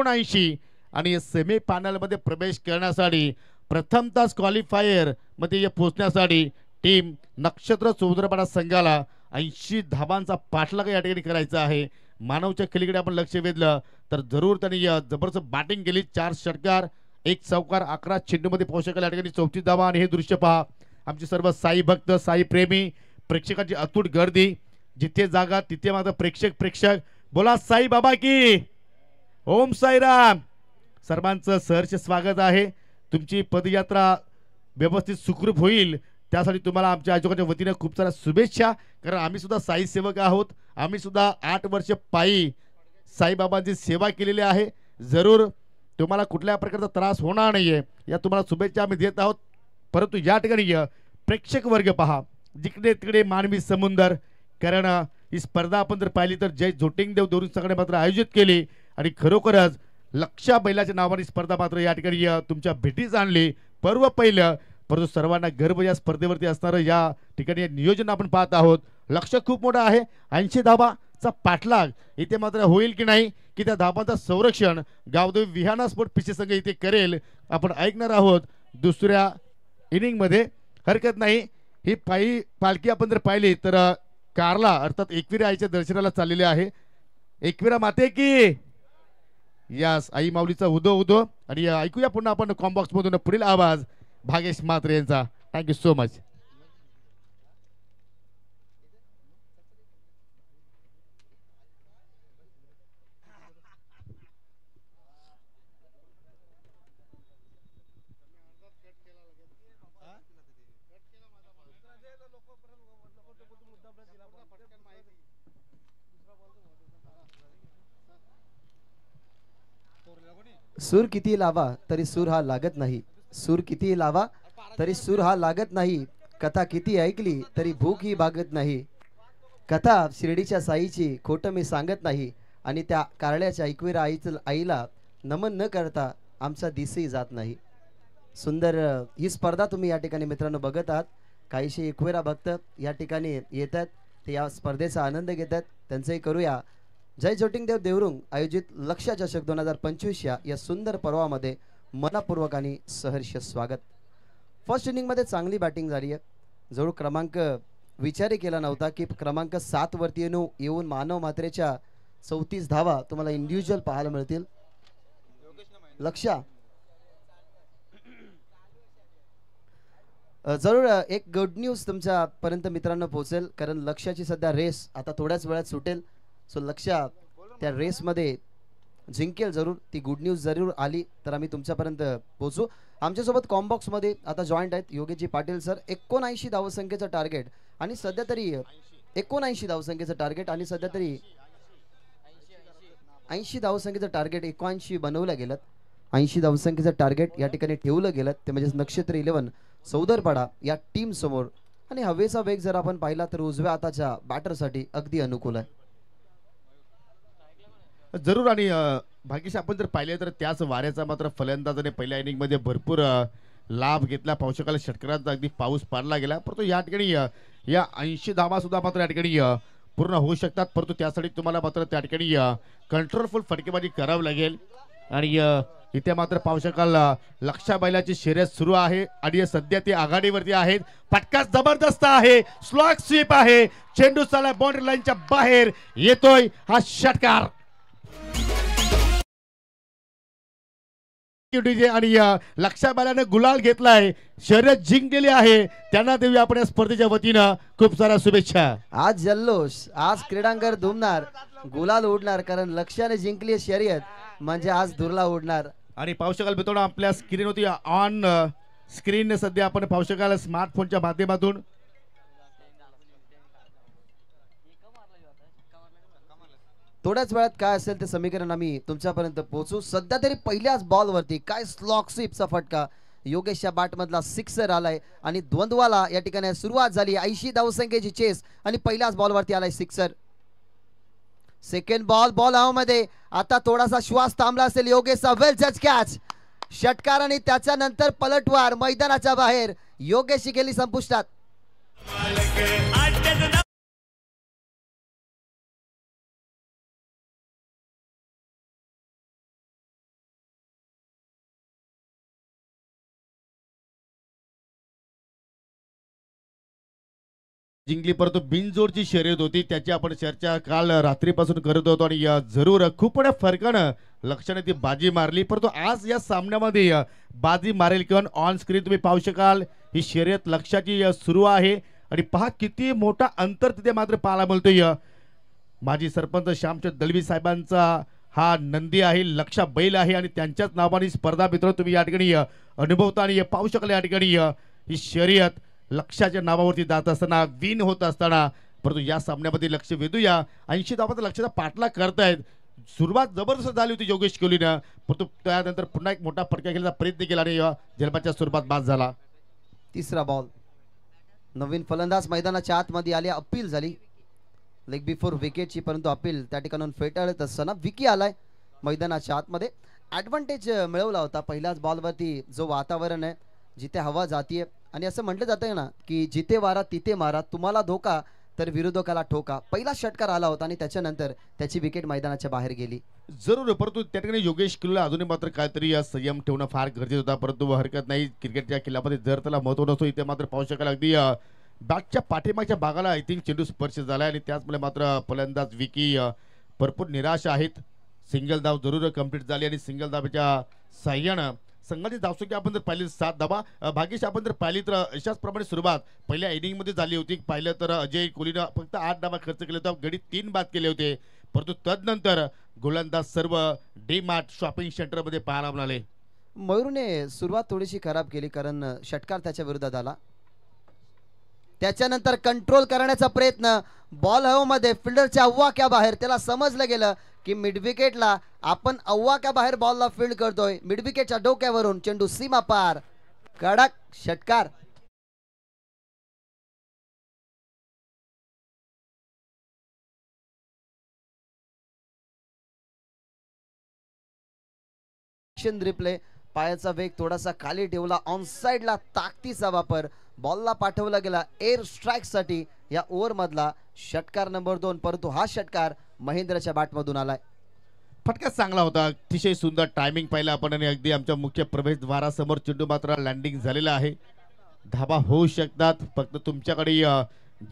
79 आणि सेमी फायनल मध्ये प्रवेश करण्यासाठी प्रथमतः क्वालिफायर मध्ये पोहोचण्यासाठी टीम नक्षत्र समुद्रपाडा संघाला 80 धावांचा पाठलाग या ठिकाणी करायचा आहे मानवच्या खिलीकडे आपण लक्ष वेधलं तर जरूर त्यांनी जबरदस्त बॅटिंग केली 4 षटकार 1 चौकार 11 चेंडूमध्ये पोहोचला या ठिकाणी 34 धावा आणि हे दृश्य पहा आमचे सर्व साई भक्त साई प्रेमी प्रेक्षकांची अतूट गर्दी जिथे जागा तिथे मात्र प्रेक्षक बोला साई बाबा की ओम साईराम सर्वांचं सहर्ष स्वागत आहे तुमची पदयात्रा व्यवस्थित सुखरूप होईल त्यासाठी तुम्हाला आमच्या आयोजकांच्या वतीने खूप साऱ्या शुभेच्छा कारण आम्ही सुद्धा साई सेवक आहोत आम्ही सुद्धा 8 वर्ष पायी साईबाबांची सेवा केलेली आहे जरूर तुम्हाला कुठल्या प्रकारचा त्रास होणार नाहीये या तुम्हाला शुभेच्छा आम्ही देत आहोत परंतु या ठिकाणी प्रेक्षक वर्ग पहा जिकडे तिकडे मानवी समुंदर कारण ही स्पर्धा आपण जर पाहिली तर जय झोटिंगदेव दोरून संघाने मात्र आयोजित केली आणि खरोखरच लक्षा बैलाच्या नावाने स्पर्धा मात्र या ठिकाणी तुमच्या भेटीस आणली पर्व पहिलं परंतु सर्वांना गर्व या स्पर्धेवरती असणारं या ठिकाणी नियोजन आपण पाहत आहोत लक्ष खूप मोठं आहे 80 धावाचा पाठलाग इथे मात्र होईल की नाही की त्या धावांचं संरक्षण गावदेवी विहाना स्पोर्ट पिछे संघ इथे करेल आपण ऐकणार आहोत दुसऱ्या इनिंग मध्ये हरकत नाही ही पालखी आपण जर पाहिली तर कारला अर्थात एकविरा आईच्या दर्शनाला चाललेले आहे एकविरा माते की यास आई माऊलीचा उदो उदो आणि ऐकूया पुन्हा आपण कॉम्बॉक्स मधून पुढील आवाज भागेश म्हात्रे यांचा थँक्यू सो मच सूर किती लावा तरी सूर हा लागत नाही सूर किती लावा तरी सूर हा लागत नाही कथा किती ऐकली तरी भूक ही भागत नाही कथा शिर्डीच्या साईची खोट मी सांगत नाही आणि त्या कारल्याच्या एकविरा आईला नमन न करता आमचा दिसही जात नाही सुंदर ही स्पर्धा तुम्ही या ठिकाणी मित्रांनो बघत आहात काहीशी एकविरा भक्त या ठिकाणी येतात ते या स्पर्धेचा आनंद घेतात त्यांचंही करूया जय जोटिंगदेव देवरुंग आयोजित लक्ष्य चषक 2025 या सुंदर पर्वामध्ये मनापूर्वक आणि सहर्ष स्वागत फर्स्ट इनिंग मध्ये चांगली बॅटिंग झाली आहे जवळ क्रमांक विचारही केला नव्हता की क्रमांक 7 वरती येऊन मानव म्हात्रेच्या 34 धावा तुम्हाला इंडिव्हिज्युअल पाहायला मिळतील लक्ष्य जरूर एक गुड न्यूज तुमच्या पर्यंत मित्रांनो पोहोचेल कारण लक्ष्याची सध्या रेस आता थोड्याच वेळात सुटेल सो लक्ष्य त्या रेस मध्ये जिंकेल जरूर ती गुड न्यूज जरूर आली तर आम्ही तुमच्यापर्यंत पोहोचू आमच्यासोबत कॉम्बॉक्स मध्ये आता जॉईंट आहेत योगेशजी पाटील सर 79 धावसंख्येचं टार्गेट आणि सध्या तरी 79 धावसंख्येचं टार्गेट आणि सध्या तरी 80 धावसंख्येचं टार्गेट 81 बनवलं गेलं 80 धावसंख्येचं टार्गेट या ठिकाणी ठेवलं गेलं ते म्हणजे नक्षत्र 11 सौदरपाडा या टीम समोर आणि हवेचा वेग जर आपण पाहिला तर उजव्या हाताच्या बॅटरसाठी अगदी अनुकूल आहे जरूर आणि भाग्यश आपण जर पाहिले तर त्याच वाऱ्याचा मात्र फलंदाजाने पहिल्या इनिंग मध्ये भरपूर लाभ घेतला पावसाळ्याला षटकारांचा अगदी पाऊस पाडला गेला परंतु या ठिकाणी या 80 धावा सुद्धा मात्र या ठिकाणी पूर्ण होऊ शकतात परंतु त्यासाठी तुम्हाला मात्र त्या ठिकाणी कंट्रोलफुल फटकेबाजी करावी लागेल आणि इथे मात्र पावसाळ्याला लक्षा बैलाची शर्यत सुरू आहे आणि सध्या ते आघाडीवरती आहेत फटका जबरदस्त आहे स्लॉग स्वीप आहे चेंडू चालला बाउंड्री लाईनच्या बाहेर येतोय हा षटकार आणि लक्षा बैलाने गुलाल घेतलाय शर्यत जिंकलेली आहे त्यांना देवी आपण या स्पर्धेच्या वतीनं खूप साऱ्या शुभेच्छा आज जल्लोष आज क्रीडांगण धुमणार गुलाल उडणार कारण लक्ष्याने जिंकली शर्यत म्हणजे आज धुरला उडणार आणि पाहू शकाल मित्रांनो आपल्या स्क्रीन होती ऑन स्क्रीन सध्या आपण पाहू शकाल स्मार्टफोनच्या माध्यमातून थोड्याच वेळात काय असेल ते समीकरण आम्ही तुमच्यापर्यंत पोहोचू. सध्या तरी पहिल्याच बॉलवरती काय स्लॉक स्वीपचा फटका, योगेशच्या बॅटमधला सिक्सर आलाय आणि द्वंद्वाला या ठिकाणी सुरुवात झाली. 80 धावसंख्येची चेस आणि पहिल्याच बॉलवरती आलाय सिक्सर. Second ball हवामध्ये. आता थोडासा श्वास थांबला असेल योगेशचा. वेल जज कॅच, षटकार आणि त्याच्यानंतर पलटवार मैदानाच्या बाहेर. योगेशची गेली संपुष्टात. जिंकली परंतु बिनजोडची शर्यत होती त्याची आपण चर्चा काल रात्रीपासून करत होतो आणि जरूर खूप मोठ्या फरकानं लक्षाने ती बाजी मारली. परंतु आज या सामन्यामध्ये बाजी मारेल किंवा ऑन स्क्रीन तुम्ही पाहू शकाल ही शर्यत लक्षाची सुरू आहे आणि पहा किती मोठा अंतर तिथे मात्र पाहायला मिळतोय. माजी सरपंच श्यामचंद दळवी साहेबांचा हा नंदी आहे, लक्षा बैल आहे आणि त्यांच्याच नावाने स्पर्धा मित्र तुम्ही या ठिकाणी अनुभवता आणि पाहू शकाल. या ठिकाणी ही शर्यत लक्षाच्या नावावरती जात असताना विन होत असताना परंतु या सामन्यामध्ये लक्ष वेधूया. 80 धावांचा लक्षाचा पाठलाग करतायत. सुरुवात जबरदस्त झाली होती योगेश कोहलीनं, परंतु त्यानंतर पुन्हा एक मोठा फटका खेळण्याचा प्रयत्न केला आणि जलबाच्या स्वरूपात बाद झाला. तिसरा बॉल. नवीन फलंदाज मैदानाच्या आतमध्ये आले. अपील झाली लेग बिफोर विकेटची, परंतु अपील त्या ठिकाणून फेटाळत असताना विकी आलाय मैदानाच्या आतमध्ये. ॲडव्हान्टेज मिळवला होता पहिल्याच बॉलवरती. जो वातावरण आहे जिथे हवा जातीये आणि असं म्हटलं जातं ना की जिथे वारा तिथे मारा, तुम्हाला धोका तर विरोधकाला ठोका. पहिला षटकार आला होता आणि त्याच्यानंतर त्याची विकेट मैदानाच्या बाहेर गेली. जरूर, परंतु त्या ठिकाणी योगेश कोहलीला अजूनही मात्र काहीतरी संयम ठेवणं फार गरजेचं होता. परंतु हरकत नाही, क्रिकेटच्या खेळामध्ये जर त्याला महत्व नसतो इथे मात्र पाहू शकाल अगदी बॅटच्या पाठीमागच्या भागाला आय थिंक चेंडू स्पर्श झाला आणि त्याचमुळे मात्र फलंदाज विकी भरपूर निराश आहेत. सिंगल धाव जरूर कंप्लीट झाली आणि सिंगल धावेच्या साह्यानं संघाची धावसंख्या आपण जर पाहिली 7 धावा. भाग्यश आपण जर पाहिली तर अशाच प्रमाणे सुरुवात पहिल्या इनिंगमध्ये झाली होती. पाहिलं तर अजय कोहलीनं फक्त 8 धावा खर्च केले होते, गडी 3 बाद केले होते. परंतु तदनंतर गोलंदाज सर्व डी मार्ट शॉपिंग सेंटरमध्ये पाहायला मिळाले. मयूरने सुरुवात थोडीशी खराब केली कारण षटकार त्याच्या विरोधात आला. त्याच्यानंतर कंट्रोल करण्याचा प्रयत्न, बॉल हवेमध्ये, फिल्डरच्या अव्वाक्या बाहेर. त्याला समजलं गेलं की मिड विकेटला आपण अव्वाक्या बाहेर बॉलला फील्ड करतोय. मिड विकेटच्या डोक्यावरून चेंडू सीमा पार, कडक षटकार. रिप्ले. पायाचा वेग थोडासा खाली ठेवला, ऑन साइडला ताकदीचा वापर, बॉलला पाठवला गेला एअर स्ट्राइक साठी या ओव्हर मधला षटकार नंबर 2. परंतु हा षटकार महेंद्रच्या बॅटमधून आलाय. फटका चांगला होता, अतिशय सुंदर टायमिंग पाहिलं आपण आणि अगदी आमच्या मुख्य प्रवेशद्वारासमोर चेंडू मात्र लँडिंग झालेला आहे. धाबा होऊ शकतात, फक्त तुमच्याकडे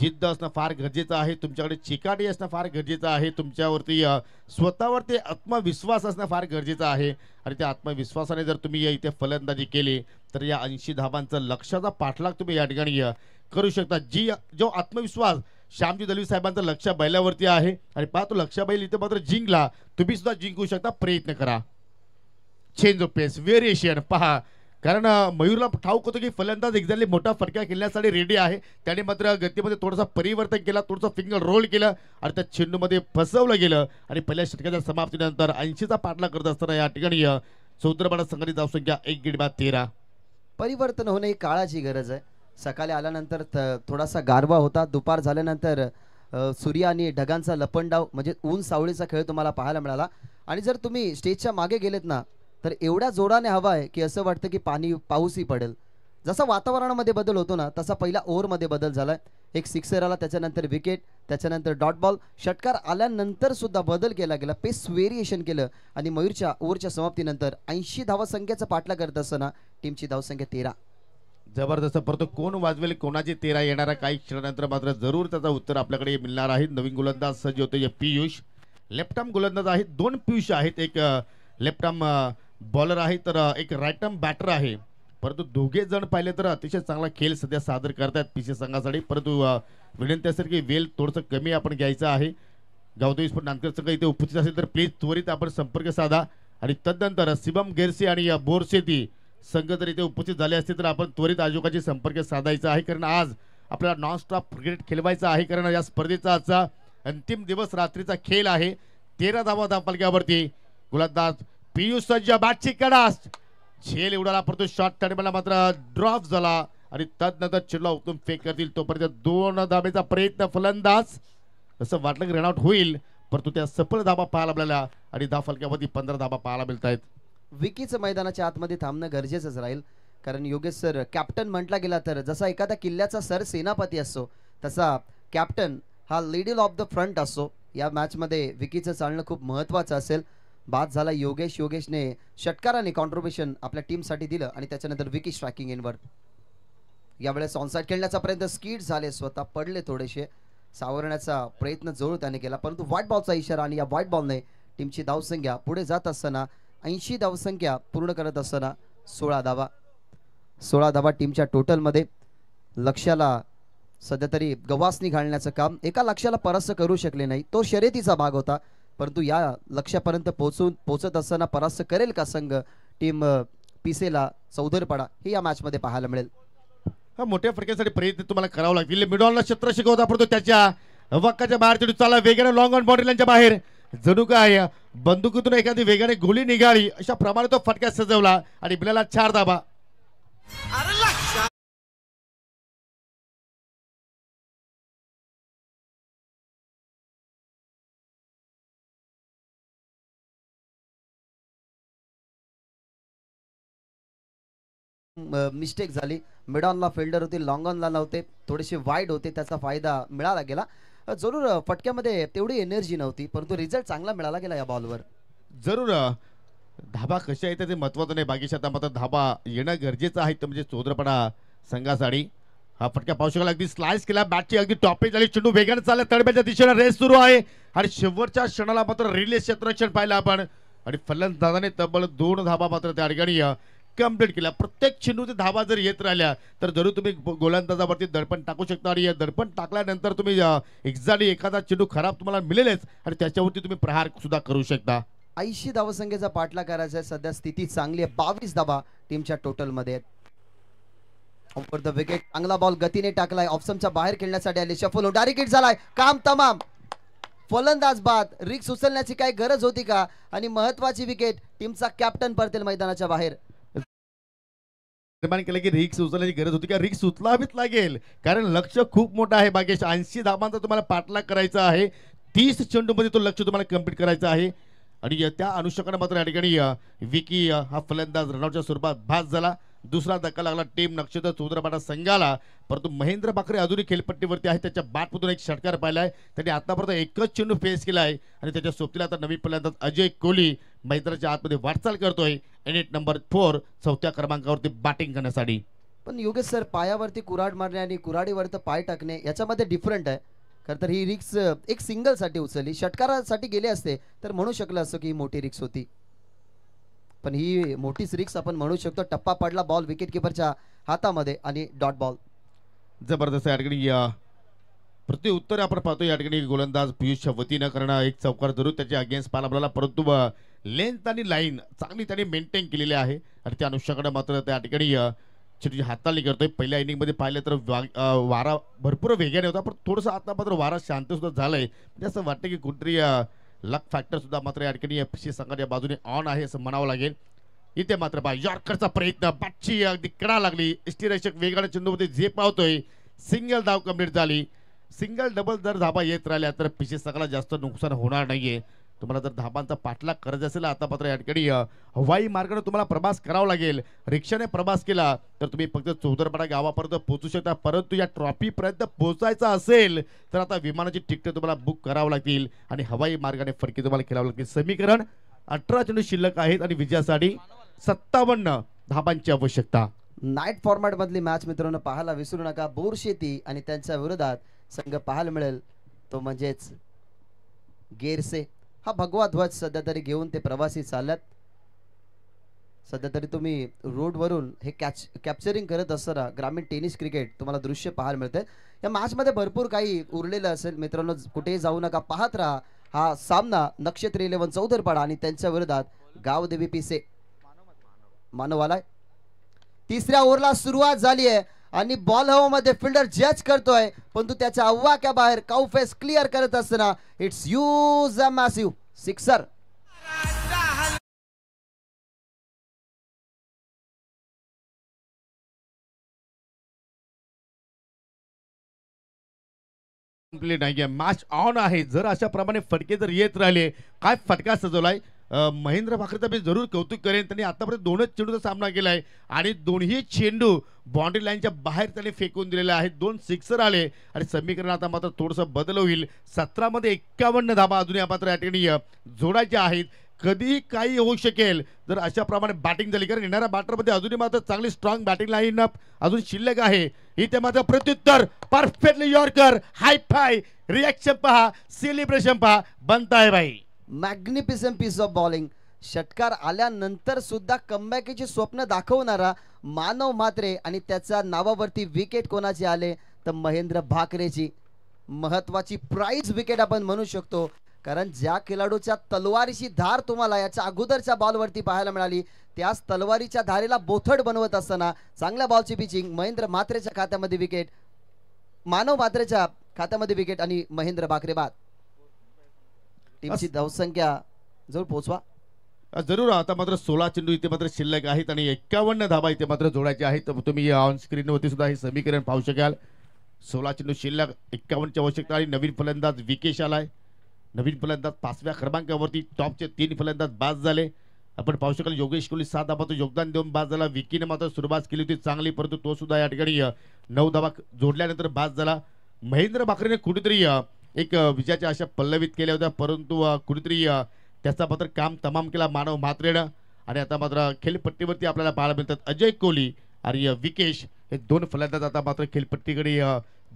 जिद्द असणं फार गरजेचं आहे, तुमच्याकडे चिकाटी असणं फार गरजेचं आहे, तुमच्यावरती स्वतःवरती आत्मविश्वास असणं फार गरजेचं आहे आणि त्या आत्मविश्वासाने जर तुम्ही इथे फलंदाजी केली तर या 80 धावांचा लक्षाचा पाठलाग तुम्ही या ठिकाणी करू शकता. जो आत्मविश्वास श्यामजी दळवी साहेबांचा लक्ष बैलावरती आहे आणि पहा तो लक्ष बैल इथे मात्र जिंकला, तुम्ही सुद्धा जिंकू शकता. प्रयत्न करा. चेंज ऑफ पेस, व्हेरिएशन पहा, कारण मयूरला ठाऊक होतं की फलंदाज एक्झॅक्टली मोठा फटका खेळण्यासाठी रेडी आहे. त्याने मात्र गतीमध्ये थोडासा परिवर्तन केला, थोडासा फिंगर रोल केलं आणि त्या चेंडूमध्ये फसवलं गेलं आणि पहिल्या षटकाच्या समाप्तीनंतर 80चा पाठलाग करत असताना या ठिकाणी चौत्रपाडा संघाची धावसंख्या 1 गडी बाद 13. परिवर्तन होणे ही काळाची गरज आहे. सकाळी आल्यानंतर थोडासा गारवा होता, दुपार झाल्यानंतर सूर्य आणि ढगांचा लपंडाव म्हणजे ऊन सावळीचा खेळ तुम्हाला पाहायला मिळाला. आणि जर तुम्ही स्टेजच्या मागे गेलेत ना तर एवढ्या जोराने हवा आहे की असं वाटतं की पाऊसही पडेल. जसा वातावरणामध्ये बदल होतो ना तसा पहिल्या ओव्हरमध्ये बदल झालाय. एक सिक्सर आला, त्याच्यानंतर विकेट, त्याच्यानंतर डॉट बॉल. षटकार आल्यानंतर सुद्धा बदल केला गेला, पेस व्हेरिएशन केलं आणि मयूरच्या ओव्हरच्या समाप्तीनंतर 80 धावा संख्येचा पाठलाग करत असताना टीमची धावसंख्या 13. जबरदस्त. परंतु कोण वाजवेल, कोणाची 13 येणारा काही क्षणानंतर मात्र जरूर त्याचा उत्तर आपल्याकडे मिळणार आहे. नवीन गोलंदाज सज्ज होते पियुष, लेफ्ट आर्म गोलंदाज आहेत. 2 पियुष आहेत, एक लेफ्ट आर्म बॉलर आहे तर एक राईट आर्म बॅटर आहे. परंतु दोघे जण पाहिले तर अतिशय चांगला खेळ सध्या सादर करतात पीसी संघासाठी. परंतु विनंती असेल की वेल थोडंसं कमी आपण घ्यायचं आहे. गावदेवी स्पोर्ट नांदकर संघ इथे उपस्थित असेल तर प्लीज त्वरित आपण संपर्क साधा आणि तदनंतर शिवम गेरसे आणि बोरशेती संघ जर इथे उपस्थित झाले असते तर आपण त्वरित आयोजकाशी संपर्क साधायचा आहे, कारण आज आपल्याला नॉन स्टॉप क्रिकेट खेळवायचा आहे, कारण या स्पर्धेचा आजचा अंतिम दिवस रात्रीचा खेळ आहे. 13 धावा धावफलक्यावरती गोलंदाज पियुष सज्ज बॅटची कडास झेल उडाला, परंतु शॉट टाइमला मात्र ड्रॉप झाला आणि तदनंतर चिल्ला उतरून फेक करतील तोपर्यंत 2 धाबेचा प्रयत्न फलंदाज असं वाटलं की रनआउट होईल, परंतु त्या सफल धाबा पाहायला आपल्याला आणि धावफलक्यावरती 15 धाबा पाहायला मिळत आहेत. विकीचं मैदानाच्या आतमध्ये थांबणं गरजेचंच राहील, कारण योगेश सर कॅप्टन म्हटला गेला तर जसा एखादा किल्ल्याचा सर सेनापती असतो तसा कॅप्टन हा लिडल ऑफ द फ्रंट असतो. या मॅचमध्ये विकीचं चालणं खूप महत्त्वाचं असेल. बाद झाला योगेशने षटकाराने कॉन्ट्रीब्युशन आपल्या टीमसाठी दिलं आणि त्याच्यानंतर विकी स्ट्रायकिंग इनवर. यावेळेस ऑनसाइड खेळण्याचा प्रयत्न स्किड झाले, स्वतः पडले, थोडेसे सावरण्याचा प्रयत्न जोर त्याने केला, परंतु व्हाईट बॉलचा इशारा आणि या व्हाईट बॉलने टीमची धावसंख्या पुढे जात असताना 80 धावसंख्या पूर्ण करत असताना 16 धावा टीमच्या टोटलमध्ये. लक्ष्याला सध्या तरी गवासनी घालण्याचं काम एका लक्ष्याला परास्त करू शकले नाही, तो शर्यतीचा भाग होता, परंतु या लक्ष्यापर्यंत पोहोचत असताना परास्त करेल का संघ टीम पिसेला चौधरपाडा हे या मॅच मध्ये पाहायला मिळेल. हा मोठ्या फरकासाठी प्रयत्न तुम्हाला करावा लागतील. मिडॉनला क्षेत्र शिकवता, परंतु त्याच्या वक्काच्या बाहेर चढू चालला वेगाने लॉंग ऑन बाउंड्री लाईनच्या बाहेर, जणू काय बंदुकीतून एखादी वेगाने गोळी निघाली अशा प्रमाणे तो फटका सजवला आणि बिलाला 4 धाबा. मिस्टेक झाली, मिडॉनला फिल्डर होते, लॉंग ऑनला नव्हते, थोडेसे वाईड होते, त्याचा फायदा मिळाला गेला. जरूर फटक्यामध्ये तेवढी एनर्जी नव्हती, परंतु रिझल्ट चांगला मिळाला गेला या बॉलवर. जरूर धाबा कशा येते ते महत्वाचं नाही, बाकी शता मात्र धाबा येणं गरजेचं आहे, म्हणजे चौधरपाडा संघासाठी. हा फटका पाहू शकाल, अगदी स्लाइस केला, बॅटची अगदी टॉपेज झाली, चेंडू वेगाने चालला, तडब्याच्या दिशेने रेस सुरू आहे आणि शेवटच्या क्षणाला मात्र रिले क्षेत्ररक्षण पाहिलं आपण आणि फलंदाजाने तब्बल 2 धाबा मात्र त्या ठिकाणी कंप्लीट केला. प्रत्येक चेंडूची धाबा जर येत राहिल्या तर जरूर तुम्ही गोलंदाजावरती दडपण टाकू शकता आणि या दडपण टाकल्यानंतर तुम्ही एक्झॅक्टली एखादा चेंडू खराब तुम्हाला मिळेलच आणि त्याच्यावरती तुम्ही प्रहार सुद्धा करू शकता. 80 धावसंख्येचा पाठला करायचा आहे, सध्या स्थिती चांगली आहे, 22 धाबा टीमच्या टोटल मध्ये. ओव्हर द विकेट, चांगला बॉल गतीने टाकलाय, ऑप्शनच्या बाहेर खेळण्यासाठी आले, शफल डायरेक्ट हिट झालाय, काम तमाम. फलंदाज बाद, रिक्स उचलण्याची काय गरज होती का? आणि महत्वाची विकेट, टीमचा कॅप्टन परतेल मैदानाच्या बाहेर. निर्माण केलं की रिक्स उचलण्याची गरज होती का? रिक्स उचलावीच लागेल, कारण लक्ष खूप मोठं आहे बागेश. 80 धाबांचा तुम्हाला पाठलाग करायचा आहे, 30 चेंडूमध्ये तो लक्ष तुम्हाला कंप्लीट करायचं आहे आणि त्या अनुषंगाने मात्र या ठिकाणी विकी हा फलंदाज रनआउटच्या स्वरूपात बाद झाला. दुसरा धक्का लागला टीम नक्षत्र चौधरपाडा संघाला, परंतु महेंद्र बाकरे अजूनही खेळपट्टीवरती आहे, त्याच्या बॅटमधून एक षटकार पाहिलाय, त्यांनी आतापर्यंत एकच चेंडू फेस केला आहे आणि त्याच्या सोबतीला आता नवीन फलंदाज अजय कोहली मैदानाच्या आतमध्ये वाटचाल करतोय युनिट नंबर 4 4थ्या क्रमांकावरती बॅटिंग करण्यासाठी. पण योगेश सर, पायावरती कुऱ्हाड मारणे आणि कुऱ्हाडीवरती पाय टाकणे याच्यामध्ये डिफरंट आहे. खरं तर ही रिक्स एक सिंगल साठी उचलली, षटकारासाठी गेले असते तर म्हणू शकलं असं की ही मोठी रिक्स होती, पण ही मोठीच रिक्स आपण म्हणू शकतो. टप्पा पडला, बॉल विकेट किपरच्या हातामध्ये आणि डॉट बॉल. जबरदस्त या ठिकाणी प्रत्युत्तर आपण पाहतो या ठिकाणी गोलंदाज पियुषच्या वतीनं करणं एक चौकार जरूर त्याच्या अगेन्स्ट पाहायला मिळाला, परंतु लेंथ आणि लाईन चांगली त्यांनी मेंटेन केलेली आहे आणि त्या अनुषंगाने मात्र त्या ठिकाणी चेंडूची हाताळणी करतोय. पहिल्या इनिंगमध्ये पाहिलं तर वारा भरपूर वेगाने होता, पण थोडंसं आता मात्र वारा शांत सुद्धा झालंय, म्हणजे असं वाटतं की कुठेतरी लक फॅक्टर सुद्धा मात्र या ठिकाणी एफसी संघाच्या बाजूने ऑन आहे असं म्हणावं लागेल. इथे मात्र यॉर्करचा प्रयत्न, बॅटची अगदी कडा लागली, यष्टीरक्षक वेगाने चेंडूमध्ये झेप पावतोय, सिंगल धाव कंप्लीट झाली. सिंगल डबल जर धाबा येत राहिल्या तर पिछे संघाला जास्त नुकसान होणार नाहीये. तुम्हाला जर धाबांचा पाठलाग करायचा असेल आता मात्र या ठिकाणी हवाई मार्गाने तुम्हाला प्रवास करावा लागेल. रिक्षाने प्रवास केला तर तुम्ही फक्त चौधरपाडा गावापर्यंत पोहोचू शकता, परंतु या ट्रॉफीपर्यंत पोहोचायचं असेल तर आता विमानाची तिकीट तुम्हाला बुक करावं लागतील आणि हवाई मार्गाने फरकी तुम्हाला खेळावं लागतील. समीकरण 18 चेंडू शिल्लक आहेत आणि विजयासाठी 57 धाबांची आवश्यकता. नाईट फॉर्मॅट मधली मॅच मित्रांनो पाहायला विसरू नका. बोरशेती आणि त्यांच्या विरोधात संघ पाहायला मिळेल तो म्हणजेच गेरसे. हा भगवा ध्वज सध्या तरी घेऊन ते प्रवासी चालल्यात. सध्या तरी तुम्ही रोडवरून हे कॅप्चरिंग करत असताना ग्रामीण टेनिस क्रिकेट तुम्हाला दृश्य पाहायला मिळते. या मॅच मध्ये भरपूर काही उरलेलं असेल मित्रांनो, कुठेही जाऊ नका, पाहत राहा. हा सामना नक्षत्र 11 चौधरपाडा आणि त्यांच्या विरोधात गावदेवी पिसे मानव आलाय. तिसऱ्या ओव्हरला सुरुवात झाली आहे आणि बॉल हवामध्ये फिल्डर जज करतोय, परंतु त्याच्या अव्वाक्या बाहेर काउफेस क्लिअर करत असताना it's use a massive sixer. नाहीये, मॅच ऑन आहे. जर अशा प्रमाणे फटके जर येत राहिले, काय फटका सजवलाय. महेंद्र भाकरेचा मी जरूर कौतुक करेन. त्यांनी आतापर्यंत दोनच चेंडूचा सामना केलाय आणि दोन्ही चेंडू बाउंड्री लाईनच्या बाहेर त्यांनी फेकून दिलेले आहेत. 2 सिक्सर आले आणि समीकरण आता मात्र थोडंसं बदल होईल. 17 मध्ये 51 धाबा अजूनही मात्र या ठिकाणी जोडायच्या आहेत. कधीही काही होऊ शकेल जर अशा प्रमाणे बॅटिंग झाली, कारण येणाऱ्या बॅटरमध्ये अजूनही मात्र चांगली स्ट्रॉंग बॅटिंग लाईन अप अजून शिल्लक आहे. इथे मात्र प्रत्युत्तर perfectly yorker, high five, reaction पहा, सेलिब्रेशन पहा, बनताय भाई. Magnificent piece of bowling. षटकार आल्यानंतर सुद्धा कमबॅकचे स्वप्न दाखवणारा मानव म्हात्रे आणि त्याच्या नावावरती विकेट कोणाचे आले तर महेंद्र भाकरेची. महत्वाची प्राइज विकेट आपण म्हणू शकतो, कारण ज्या खेळाडूच्या तलवारीची धार तुम्हाला याच्या अगोदरच्या बॉलवरती पाहायला मिळाली, त्याच तलवारीच्या धारेला बोथड बनवत असताना चांगल्या बॉलची पिचिंग, महेंद्र म्हात्रेच्या खात्यामध्ये विकेट, मानव म्हात्रेच्या खात्यामध्ये विकेट आणि महेंद्र भाकरे बाद. टीमची धावसंख्या जवळ पोहोचवा. जरूर. आता मात्र 16 चेंडू इथे मात्र शिल्लक आहेत आणि 51 धाबा इथे मात्र जोडायचे आहेत. तर तुम्ही ऑन स्क्रीनवरती सुद्धा हे समीकरण पाहू शकाल. 16 चेंडू शिल्लक, 51 ची आवश्यकता आणि नवीन फलंदाज विकेश आलाय. नवीन फलंदाज 5व्या क्रमांकावरती. टॉपचे 3 फलंदाज बाद झाले. आपण पाहू शकाल योगेश कोहली 7 धाबाचं योगदान देऊन बाद झाला. विकीने मात्र सुरुवात केली होती चांगली, परंतु तो सुद्धा या ठिकाणी 9 धाबा जोडल्यानंतर बाद झाला. महेंद्र भाकरेने कुठेतरी एक विजयाच्या आशा पल्लवित केल्या होत्या, परंतु कुठेतरी त्याचा मात्र काम तमाम केला मानव म्हात्रेनं. आणि आता मात्र खेळपट्टीवरती आपल्याला पाहायला मिळतात अजय कोहली आणि विकेश हे 2 फलंदाज आता मात्र खेळपट्टीकडे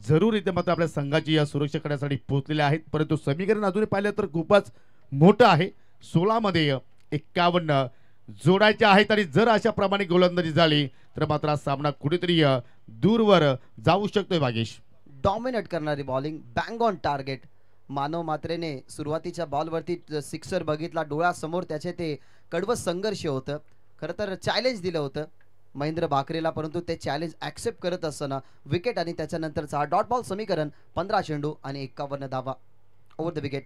जरूर इथे मात्र आपल्या संघाची सुरक्षा करण्यासाठी पोहोचलेले आहेत. परंतु समीकरण अजूनही पाहिलं तर खूपच मोठं आहे. 16 मध्ये 51 जोडायचे आहेत आणि जर अशा प्रमाणे गोलंदाजी झाली तर मात्र हा सामना कुठेतरी दूरवर जाऊ शकतोय. भागेश, डॉमिनेट करणारी बॉलिंग, बँग ऑन टार्गेट. मानव म्हात्रेने सुरुवातीच्या बॉलवरती सिक्सर बघितला, डोळ्यासमोर त्याचे ते कडवं संघर्ष होतं. खरं तर चॅलेंज दिलं होतं महेंद्र भाकरेला, परंतु ते चॅलेंज ॲक्सेप्ट करत असताना विकेट आणि त्याच्यानंतरचा हा डॉट बॉल समीकरण. 15 चेंडू आणि 51 धावा. Over the wicket.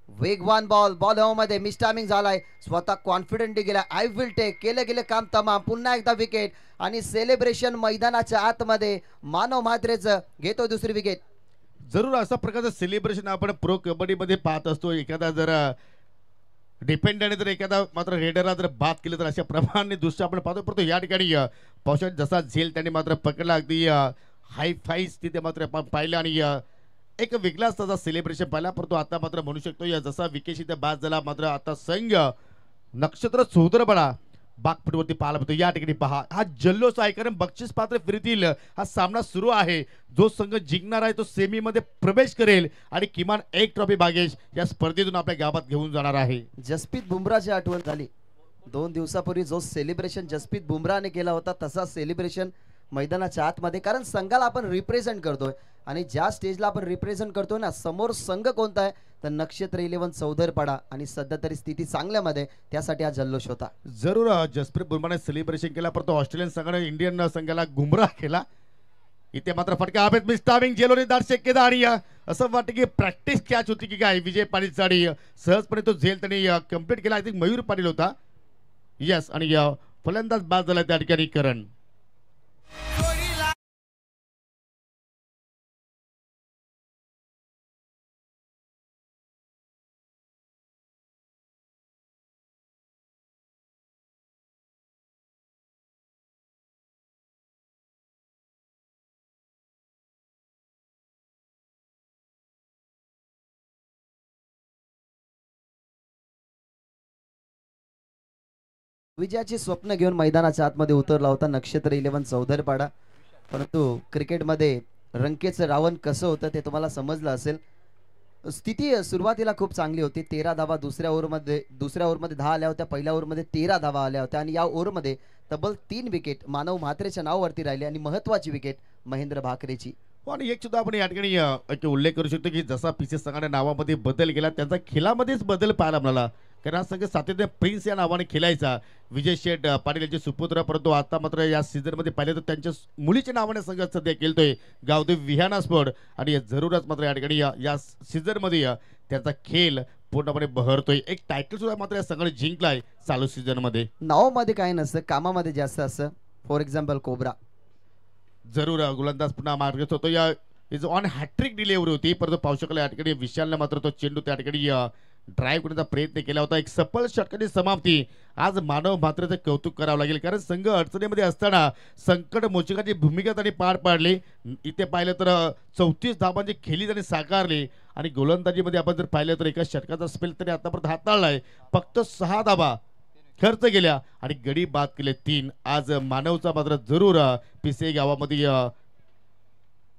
वेगवान बॉल, बॉल हवामध्ये मिसटायमिंग झालाय, स्वतः कॉन्फिडंटली गेला, आय विल टेक, केलं गेलं काम तमाम. पुन्हा एकदा विकेट आणि सेलिब्रेशन मैदानाच्या आतमध्ये. मानव म्हात्रेचं घेतो दुसरी विकेट. जरूर अशा प्रकारचं सेलिब्रेशन आपण प्रो कबड्डीमध्ये पाहत असतो. एखादा जर डिपेंडंट जर एखादा मात्र रेडरला जर बाद केलं तर अशा प्रमाणे दुसरं आपण पाहतो. परंतु या ठिकाणी पावसाळ्यात जसा झेल त्यांनी मात्र पकडला, अगदी हाय फाईज तिथे मात्र आपण पाहिलं आणि एक वेगळाच त्याचा सेलिब्रेशन पाहिला. परंतु आता मात्र म्हणू शकतो या जसा विकेश इथे बाद झाला, मात्र आता संघ नक्षत्र चौधरपडा बागपटवरती पाहायला मिळतो. या ठिकाणी पहा हा जल्लोष आहे, कारण बक्षीस पात्र फिरतील. हा सामना सुरू आहे. जो संघ जिंकणार आहे तो सेमी मध्ये प्रवेश करेल आणि किमान एक ट्रॉफी भागेश या स्पर्धेतून आपल्या गावात घेऊन जाणार आहे. जसप्रीत बुमराची आठवण झाली. 2 दिवसापूर्वी जो सेलिब्रेशन जसप्रीत बुमराने केला होता तसा सेलिब्रेशन मैदानाच्या आतमध्ये, कारण संघाला आपण रिप्रेझेंट करतोय आणि ज्या स्टेजला आपण रिप्रेझेंट करतोय ना, समोर संघ कोणता आहे तर नक्षत्र 11 चौधरपाडा आणि सध्या तरी स्थिती चांगल्यामध्ये, त्यासाठी हा जल्लोष होता. जरूर जसप्रीत बुमराने सेलिब्रेशन केला, परंतु ऑस्ट्रेलियन संघाने इंडियन संघाला गुमराह केला. इथे मात्र फटका हवेत, मिस्टामिंग जेलोनी दार शेकेदा आणि असं वाटतं की प्रॅक्टिस कॅच होती की काय. विजय पाटील साडी सहजपणे तो झेल त्यांनी कंप्लीट केला. आय थिंक मयूर पाटील होता. यस, आणि फलंदाज बाद झाला त्या ठिकाणी करण. विजयाची स्वप्न घेऊन मैदानाच्या आतमध्ये उतरला होता नक्षत्र 11 चौधरपाडा. परंतु क्रिकेटमध्ये रंकेचं रावण कसं होतं ते तुम्हाला समजलं असेल. स्थिती सुरुवातीला खूप चांगली होती. 13 धावा दुसऱ्या ओव्हरमध्ये 10 आल्या होत्या. पहिल्या ओव्हरमध्ये 13 धावा आल्या होत्या आणि या ओव्हरमध्ये तब्बल 3 विकेट मानव म्हात्रेच्या नावावरती राहिली आणि महत्वाची विकेट महेंद्र भाकरेची. आणि एक सुद्धा आपण या ठिकाणी उल्लेख करू शकतो की जसा पीसीएस संघाने नावामध्ये बदल केला, त्यांचा खेळामध्येच बदल पाहायला मिळाला. कारण हा संघ सातत्याने प्रिन्स या नावाने खेळायचा. विजय शेठ पाटील यांचे सुपुत्र, परंतु आता मात्र या सीझनमध्ये पाहिले तर त्यांच्या मुलीच्या नावाने संघ सध्या खेळतोय गावदेव विहाना स्पोर्ट. आणि जरूरच मात्र या ठिकाणी या सीझनमध्ये त्याचा खेळ पूर्णपणे बहरतोय. एक टायटल सुद्धा मात्र या संघाने जिंकलाय चालू सीझन मध्ये. नावामध्ये काय नसतं, कामामध्ये जास्त असतं. For example cobra. जरूर गोलंदाज पुन्हा मार्गस्थ होतो. या इज ऑन हॅट्रिक डिलिव्हरी होती, परंतु पाहू शकला या ठिकाणी विशालने मात्र तो चेंडू त्या ठिकाणी ड्राईव्ह करण्याचा प्रयत्न केला होता. एक सफल षटकांची समाप्ती. आज मानव मात्रचे कौतुक करावं लागेल, कारण संघ अडचणीमध्ये असताना संकट मोचकाची भूमिका त्यांनी पार पाडली. इथे पाहिलं तर 34 धावांची खेळी त्यांनी साकारली. आणि गोलंदाजीमध्ये आपण जर पाहिलं तर एका षटकाचा स्पेल त्यांनी आतापर्यंत हाताळलाय. फक्त 6 धावा खर्च केल्या आणि गडी बाद केले 3. आज मानवचा मात्र जरूर पिसे गावामध्ये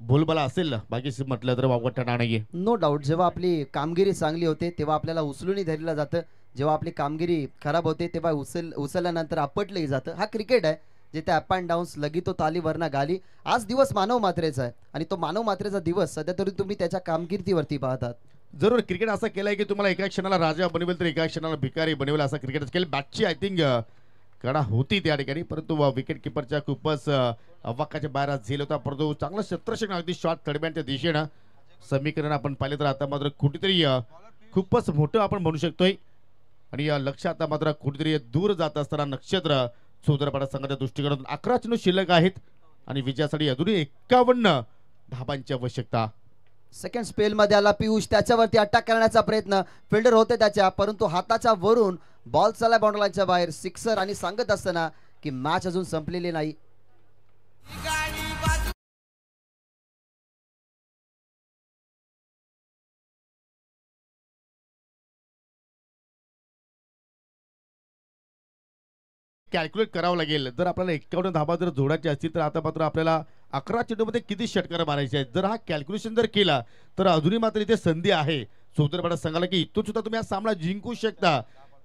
बोलबाला असेल, बाकी म्हटलं तर वावगं ठरणार नाहीये. No doubt. जेव्हा आपली कामगिरी चांगली होते तेव्हा आपल्याला उचलूनही धरलं जातं. जेव्हा आपली कामगिरी खराब होते तेव्हा उचलल्यानंतर आपटलंही जातं. हा क्रिकेट आहे, जिथे अप अँड डाऊन्स लगी तो ताली वरना गाली. आज दिवस मानव मात्रेचा आहे आणि तो मानव मात्रेचा दिवस सध्या तरी तुम्ही त्याच्या कामगिरीवरती पाहतात. जरूर क्रिकेट असं केलंय की तुम्हाला एका क्षणाला राजा बनवेल तर एका क्षणाला भिकारी बनवेल, असा क्रिकेट केलं. बॅटची आय थिंक कडा होती त्या ठिकाणी, परंतु विकेट किपरच्या खूपच अवाक्याच्या बाहेर झेल होता. परंतु चांगला क्षेत्ररक्षण अगदी शॉट थर्डमॅनच्या दिशेनं समीकरण आपण पाहिले तर आता मात्र कुठेतरी खूपच मोठं आपण म्हणू शकतोय. आणि या लक्ष आता मात्र कुठेतरी दूर जात असताना नक्षत्र चौधरपाडा संघाच्या दृष्टीकोनातून 11 चेंडू शिल्लक आहेत आणि विजयासाठी अजूनही 51 धाबांची आवश्यकता. सेकंड स्पेल मध्ये आला पियुष, त्याच्यावरती अटॅक करण्याचा प्रयत्न. फिल्डर होते त्याच्या, परंतु हाताच्या वरून बॉल चालला बाउंड्री लाईनच्या बाहेर. सिक्सर आणि सांगत असताना की मॅच अजून संपलेली नाही. कॅल्क्युलेट करावं लागेल. जर आपल्याला 51 धाबा जर जोडायचे असतील तर आता मात्र आपल्याला 11 चेंडूमध्ये किती षटकार मारायचे आहेत. जर हा कॅल्क्युलेशन जर केला तर अजूनही मात्र इथे संधी आहे चौधरपाडा संघाला की इथून सुद्धा तुम्ही हा सामना जिंकू शकता.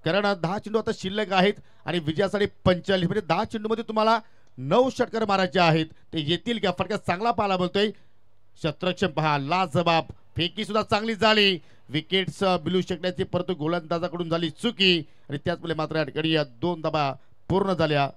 कारण 10 चेंडू आता शिल्लक आहेत आणि विजयासाठी 45 म्हणजे 10 चेंडूमध्ये तुम्हाला 9 षटकार मारायचे आहेत. ते येतील का? फटका चांगला पाहायला बोलतोय. क्षेत्ररक्षण पहा, लाजबाब फेकी सुद्धा चांगली झाली. विकेट्स बिलू शकण्याची, परंतु गोलंदाजाकडून झाली चुकी आणि त्याचमुळे मात्र या ठिकाणी 2 धाबा पूर्ण झाल्या.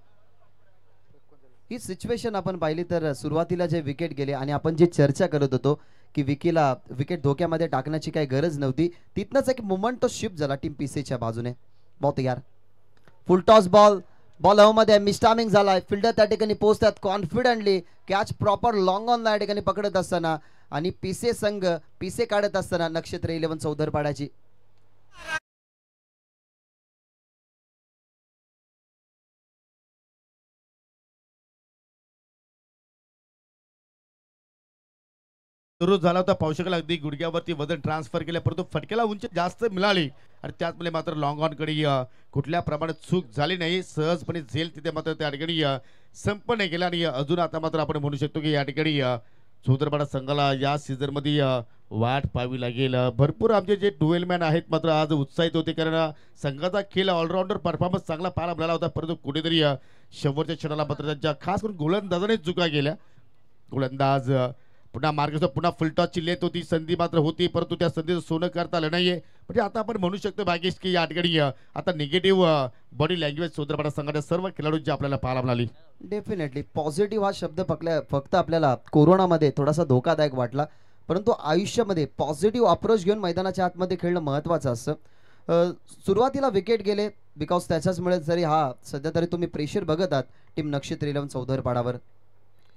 ही सिच्युएशन आपण पाहिली तर सुरुवातीला जे विकेट गेले आणि आपण जे चर्चा करत होतो की विकेट धोक्यामध्ये टाकण्याची काही गरज नव्हती, तिथनंच एक मोमेंट तो शिफ्ट झाला टीम पीसीच्या बाजूने. बहुत यार फुल टॉस बॉल हवेमध्ये मिसटायमिंग झालाय. फिल्डर त्या ठिकाणी पोहोचतात confidently. Catch proper long on त्या ठिकाणी पकडत असताना आणि पीसे संघ पीसे काढत असताना नक्षत्र 11 चौधरपाड्याची. सुरू झाला होता. पाहू शकाल अगदी गुडघ्यावरती वजन ट्रान्सफर केलं, परंतु फटक्याला उंची जास्त मिळाली आणि त्याचमुळे मात्र लॉंग ऑन कडे कुठल्या प्रमाणात चूक झाली नाही. सहजपणे झेल तिथे मात्र त्या ठिकाणी संपन्न केला. आणि अजून आता मात्र आपण म्हणू शकतो की या ठिकाणी चौधरपाडा संघाला या सीझन मध्ये वाट पाहावी लागेल. भरपूर आमचे जे 12 मॅन आहेत मात्र आज उत्साहित होते, कारण संघाचा खेळ ऑलराऊंडर परफॉर्मन्स चांगला पाहायला मिळाला होता. परंतु कुठेतरी शेवटच्या क्षणाला मात्र त्यांच्या खास करून गोलंदाजाने चुका केल्या. गोलंदाज पुन्हा मार्गस्थ, पुन्हा फुलटॉसची लेत होती, संधी मात्र होती, परंतु त्या संधीचं सोनं करता आलं नाहीये. म्हणजे आता आपण म्हणू शकतो भाग्येश की या ठिकाणी आता निगेटिव्ह बॉडी लँग्वेज चौधरपाडा संघाच्या सर्व खेळाडूंची आपल्याला पाहायला मिळाली. डेफिनेटली पॉझिटिव्ह हा शब्द फक्त आपल्याला कोरोनामध्ये थोडासा धोकादायक वाटला, परंतु आयुष्यामध्ये पॉझिटिव्ह अप्रोच घेऊन मैदानाच्या आतमध्ये खेळणं महत्त्वाचं असतं. सुरुवातीला विकेट गेले बिकॉज त्याच्याचमुळे जरी हा सध्या तरी तुम्ही प्रेशर बघत आहात टीम नक्षत्र 11 चौधरपाडावर.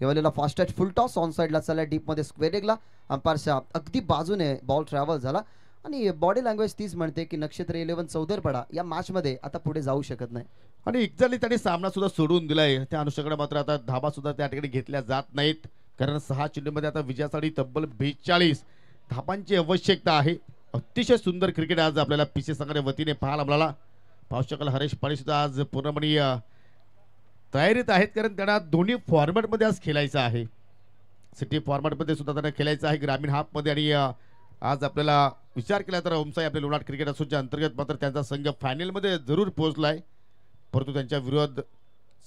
एवढेला fast touch full toss on साइडला चालला, डीप मध्ये स्क्वेअर लेगला अंपायरच्या अगदी बाजूने बॉल ट्रॅव्हल झाला आणि बॉडी लँग्वेज तीच म्हणते की नक्षत्र 11 चौधरपाडा या मॅच मध्ये आता पुढे जाऊ शकत नाही. आणि एक्झॅक्टली त्यांनी सामना सुद्धा सोडून दिलाय. त्या अनुषंगाने मात्र आता धाबा सुद्धा त्या ठिकाणी घेतल्या जात नाहीत, कारण 6 चेंडूमध्ये आता विजयासाठी तब्बल 42 धाबांची आवश्यकता आहे. अतिशय सुंदर क्रिकेट आज आपल्याला पीसी संघाच्या वतीने पाहायला मिळाला. पाहू शकाल हरेश पाणी सुद्धा आज पूर्णपणे तयारीत आहेत, कारण त्यांना दोन्ही फॉर्मॅटमध्ये आज खेळायचं आहे. सिटी फॉर्मॅटमध्ये सुद्धा त्यांना खेळायचं आहे, ग्रामीण हाफमध्ये. आणि आज आपल्याला विचार केला तर ओमसाई आपले लोणाट क्रिकेट असोच्या अंतर्गत मात्र त्यांचा संघ फायनलमध्ये जरूर पोहोचलाय, परंतु त्यांच्या विरोध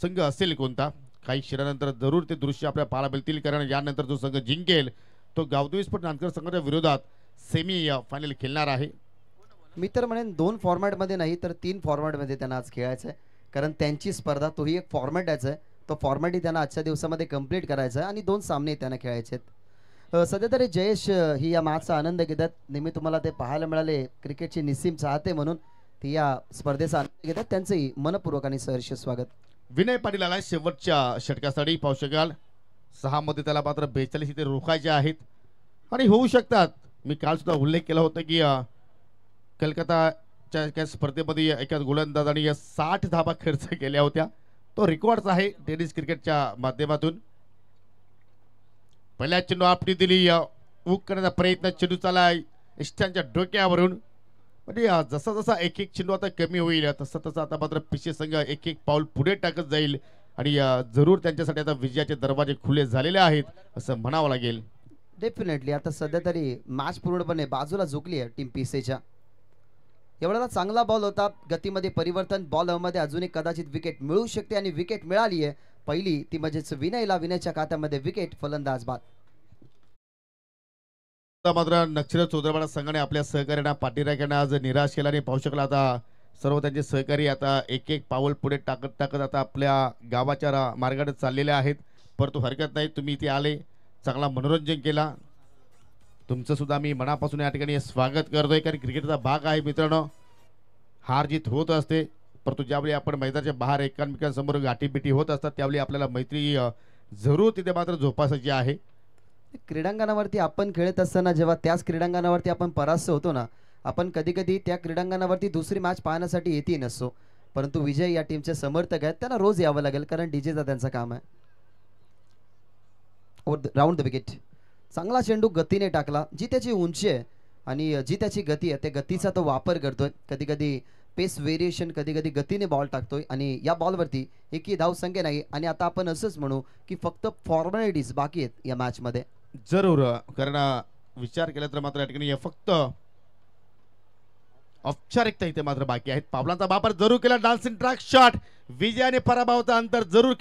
संघ असेल कोणता काही क्षणानंतर जरूर ते दृश्य आपल्याला पाहायला मिळतील, कारण यानंतर जो संघ जिंकेल तो गावदेवी स्पोर्ट नांदकर संघाच्या विरोधात सेमी फायनल खेळणार आहे. मी तर म्हणेन 2 फॉर्मॅटमध्ये नाही तर 3 फॉर्मॅटमध्ये त्यांना आज खेळायचं आहे. कारण त्यांची स्पर्धा तोही एक फॉर्मॅटच आहे. तो फॉर्मॅटही त्यांना आजच्या दिवसामध्ये कंप्लीट करायचा आहे आणि 2 सामने त्यांना खेळायचे आहेत. सध्या तरी जयेश ही या मॅचचा आनंद घेतात. नेहमी तुम्हाला ते पाहायला मिळाले क्रिकेटचे निस्सीम चाहते म्हणून ती या स्पर्धेचा आनंद घेतात. त्यांचंही मनपूर्वक आणि सहर्ष स्वागत. विनय पाटील आला शेवटच्या षटकासाठी. पाहू शकाल 6 मध्ये त्याला मात्र 42 इथे रोखायचे आहेत आणि होऊ शकतात. मी काल सुद्धा उल्लेख केला होता की कलकत्ताच्या एका स्पर्धेमध्ये एका गोलंदाजाने 60 धाबा खर्च केल्या होत्या. तो रेकॉर्ड आहे टेनिस क्रिकेटच्या माध्यमातून. पहिल्या चेंडू आपली दिली, उक करण्याचा प्रयत्न, चेंडू चाला इष्टांच्या डोक्यावरून. म्हणजे जसा जसा एक एक चेंडू आता कमी होईल तसं तसं आता मात्र पिशे संघ एक एक पाऊल पुढे टाकत जाईल आणि जरूर त्यांच्यासाठी आता विजयाचे दरवाजे खुले झालेले आहेत असं म्हणावं लागेल. डेफिनेटली आता सध्या तरी मॅच पूर्णपणे बाजूला झुकली आहे टीम पीसेच्या. एवढा चांगला बॉल होता, गतीमध्ये परिवर्तन, बॉलमध्ये अजून एक कदाचित विकेट मिळू शकते आणि विकेट मिळाली आहे पहिली ती म्हणजेच विनयला. विनयच्या खात्यामध्ये विकेट, फलंदाज बाद. मात्र नक्षत्र चौधरपाडा संघाने आपल्या सहकार्यांना पाठीराख्यांना आज निराश केला आणि पाहू शकला आता सर्व त्यांचे सहकारी आता एक एक पाऊल पुढे टाकत टाकत आता आपल्या गावाच्या मार्गाने चाललेले आहेत. परंतु हरकत नाही, तुम्ही इथे आले, चांगला मनोरंजन केला, तुमचं सुद्धा मी मनापासून या ठिकाणी स्वागत करतोय. कारण क्रिकेटचा भाग आहे मित्रांनो, हार जीत होत असते. परंतु ज्यावेळी आपण मैदानाच्या बाहेर एकमेकांसमोर गाठीबिटी होत असतात त्यावेळी आपल्याला मैत्री जरूर तिथे मात्र जोपासायची आहे. क्रीडांगणावरती आपण खेळत असताना जेव्हा त्याच क्रीडांगणावरती आपण परास्त होतो ना, आपण कधी कधी त्या क्रीडांगणावरती दुसरी मॅच पाहण्यासाठी येतही नसतो. परंतु विजय या टीमचे समर्थक आहेत, त्यांना रोज यावं लागेल कारण डीजेचा त्यांचं काम आहे. Round the wicket. चांगला चेंडू गतीने टाकला. जी त्याची उंची आहे आणि जी त्याची गती आहे त्या गतीचा तो वापर करतोय. कधी कधी पेस व्हेरिएशन, कधी कधी गतीने बॉल टाकतोय आणि या बॉलवरती एकही धाव संख्या नाही. आणि आता आपण असंच म्हणू की फक्त फॉर्मॅलिटीज बाकी आहेत या मॅचमध्ये. जरूर, कारण विचार केला तर मात्र या ठिकाणी फक्त औपचारिकता इथे मात्र बाकी आहेत. पावलांचा वापर जरूर केला, डान्सिंग ट्रॅक शॉट, विजयाने पराभवाचा अंतर जरूर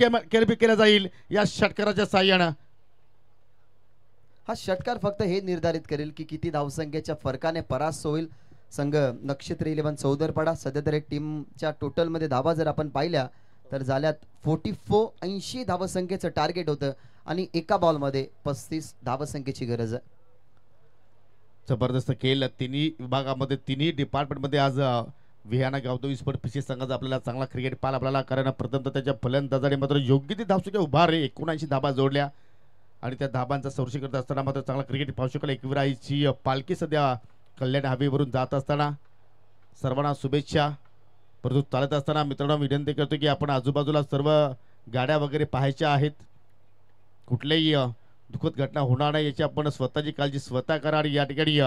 केला जाईल या षटकाराच्या साह्यानं. हा षटकार फक्त हे निर्धारित करेल की किती धावसंख्येच्या फरकाने परास्त होईल संघ नक्षत्र 11 चौदरपाडा. सध्या तर टीमच्या टोटलमध्ये धावा जर आपण पाहिल्या तर झाल्यात 44, 80 धावसंख्येचं टार्गेट होतं आणि एका बॉलमध्ये 35 धावसंख्येची गरज आहे. जबरदस्त खेळ तिन्ही विभागामध्ये, तिन्ही डिपार्टमेंटमध्ये आज विहाना गावतो स्पोर्ट पीसी संघाचा आपल्याला चांगला क्रिकेट पाहायला आपल्याला. कारण प्रथमतः त्याच्या फलंदाजाने मात्र योग्य ती धावसंख्या उभारली, 79 धाबा जोडल्या आणि त्या धाबांचा संरक्षण करत असताना मात्र चांगला क्रिकेट पाहू शकला. एकविराईची पालखी सध्या कल्याण हायवेवरून जात असताना सर्वांना शुभेच्छा. परंतु चालत असताना मित्रांनो विनंती करतो की आपण आजूबाजूला सर्व गाड्या वगैरे पाहायच्या आहेत, कुठल्याही दुःखद घटना होणार नाही याची आपण स्वतःची काळजी स्वतः करा. आणि या ठिकाणी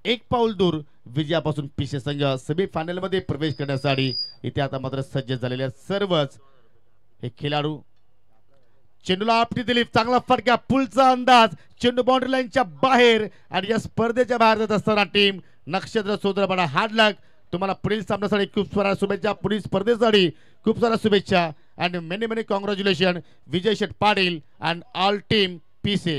एक पाऊल दूर विजयापासून पीसे संघ सेमीफायनलमध्ये प्रवेश करण्यासाठी इथे आता मात्र सज्ज झालेले सर्वच हे खेळाडू. चेंडूला आपटी दिली, चांगला फटका, पुलचा अंदाज, चेंडू बाउंड्री लाईनच्या बाहेर आणि या स्पर्धेच्या बाहेर जात असताना टीम नक्षत्र चौधरपाडा हार्ड लक. तुम्हाला पुढील सामन्यासाठी खूप साऱ्या शुभेच्छा, पुढील स्पर्धेसाठी खूप साऱ्या शुभेच्छा and many many congratulations Vijay Sheth Patil and all team पीसे.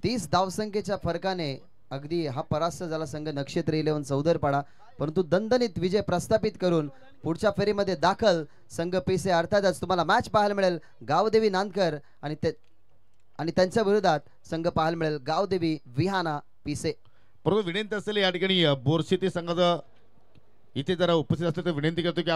30 धावसंख्येच्या फरकाने अगदी हा परास्त झाला संघ नक्षत्र 11 चौदरपाडा. परंतु दणदणीत विजय प्रस्थापित करून पुढच्या फेरीमध्ये दाखल संघ पीसे. अर्थातच तुम्हाला मॅच पाहायला मिळेल गावदेवी नांदकर आणि त्यांच्या विरोधात संघ पाहायला मिळेल गावदेवी विहाना पीसे. परंतु विनंती असेल या ठिकाणी बोरशेती संघाचं इथे जरा उपस्थित असले तर विनंती करतो की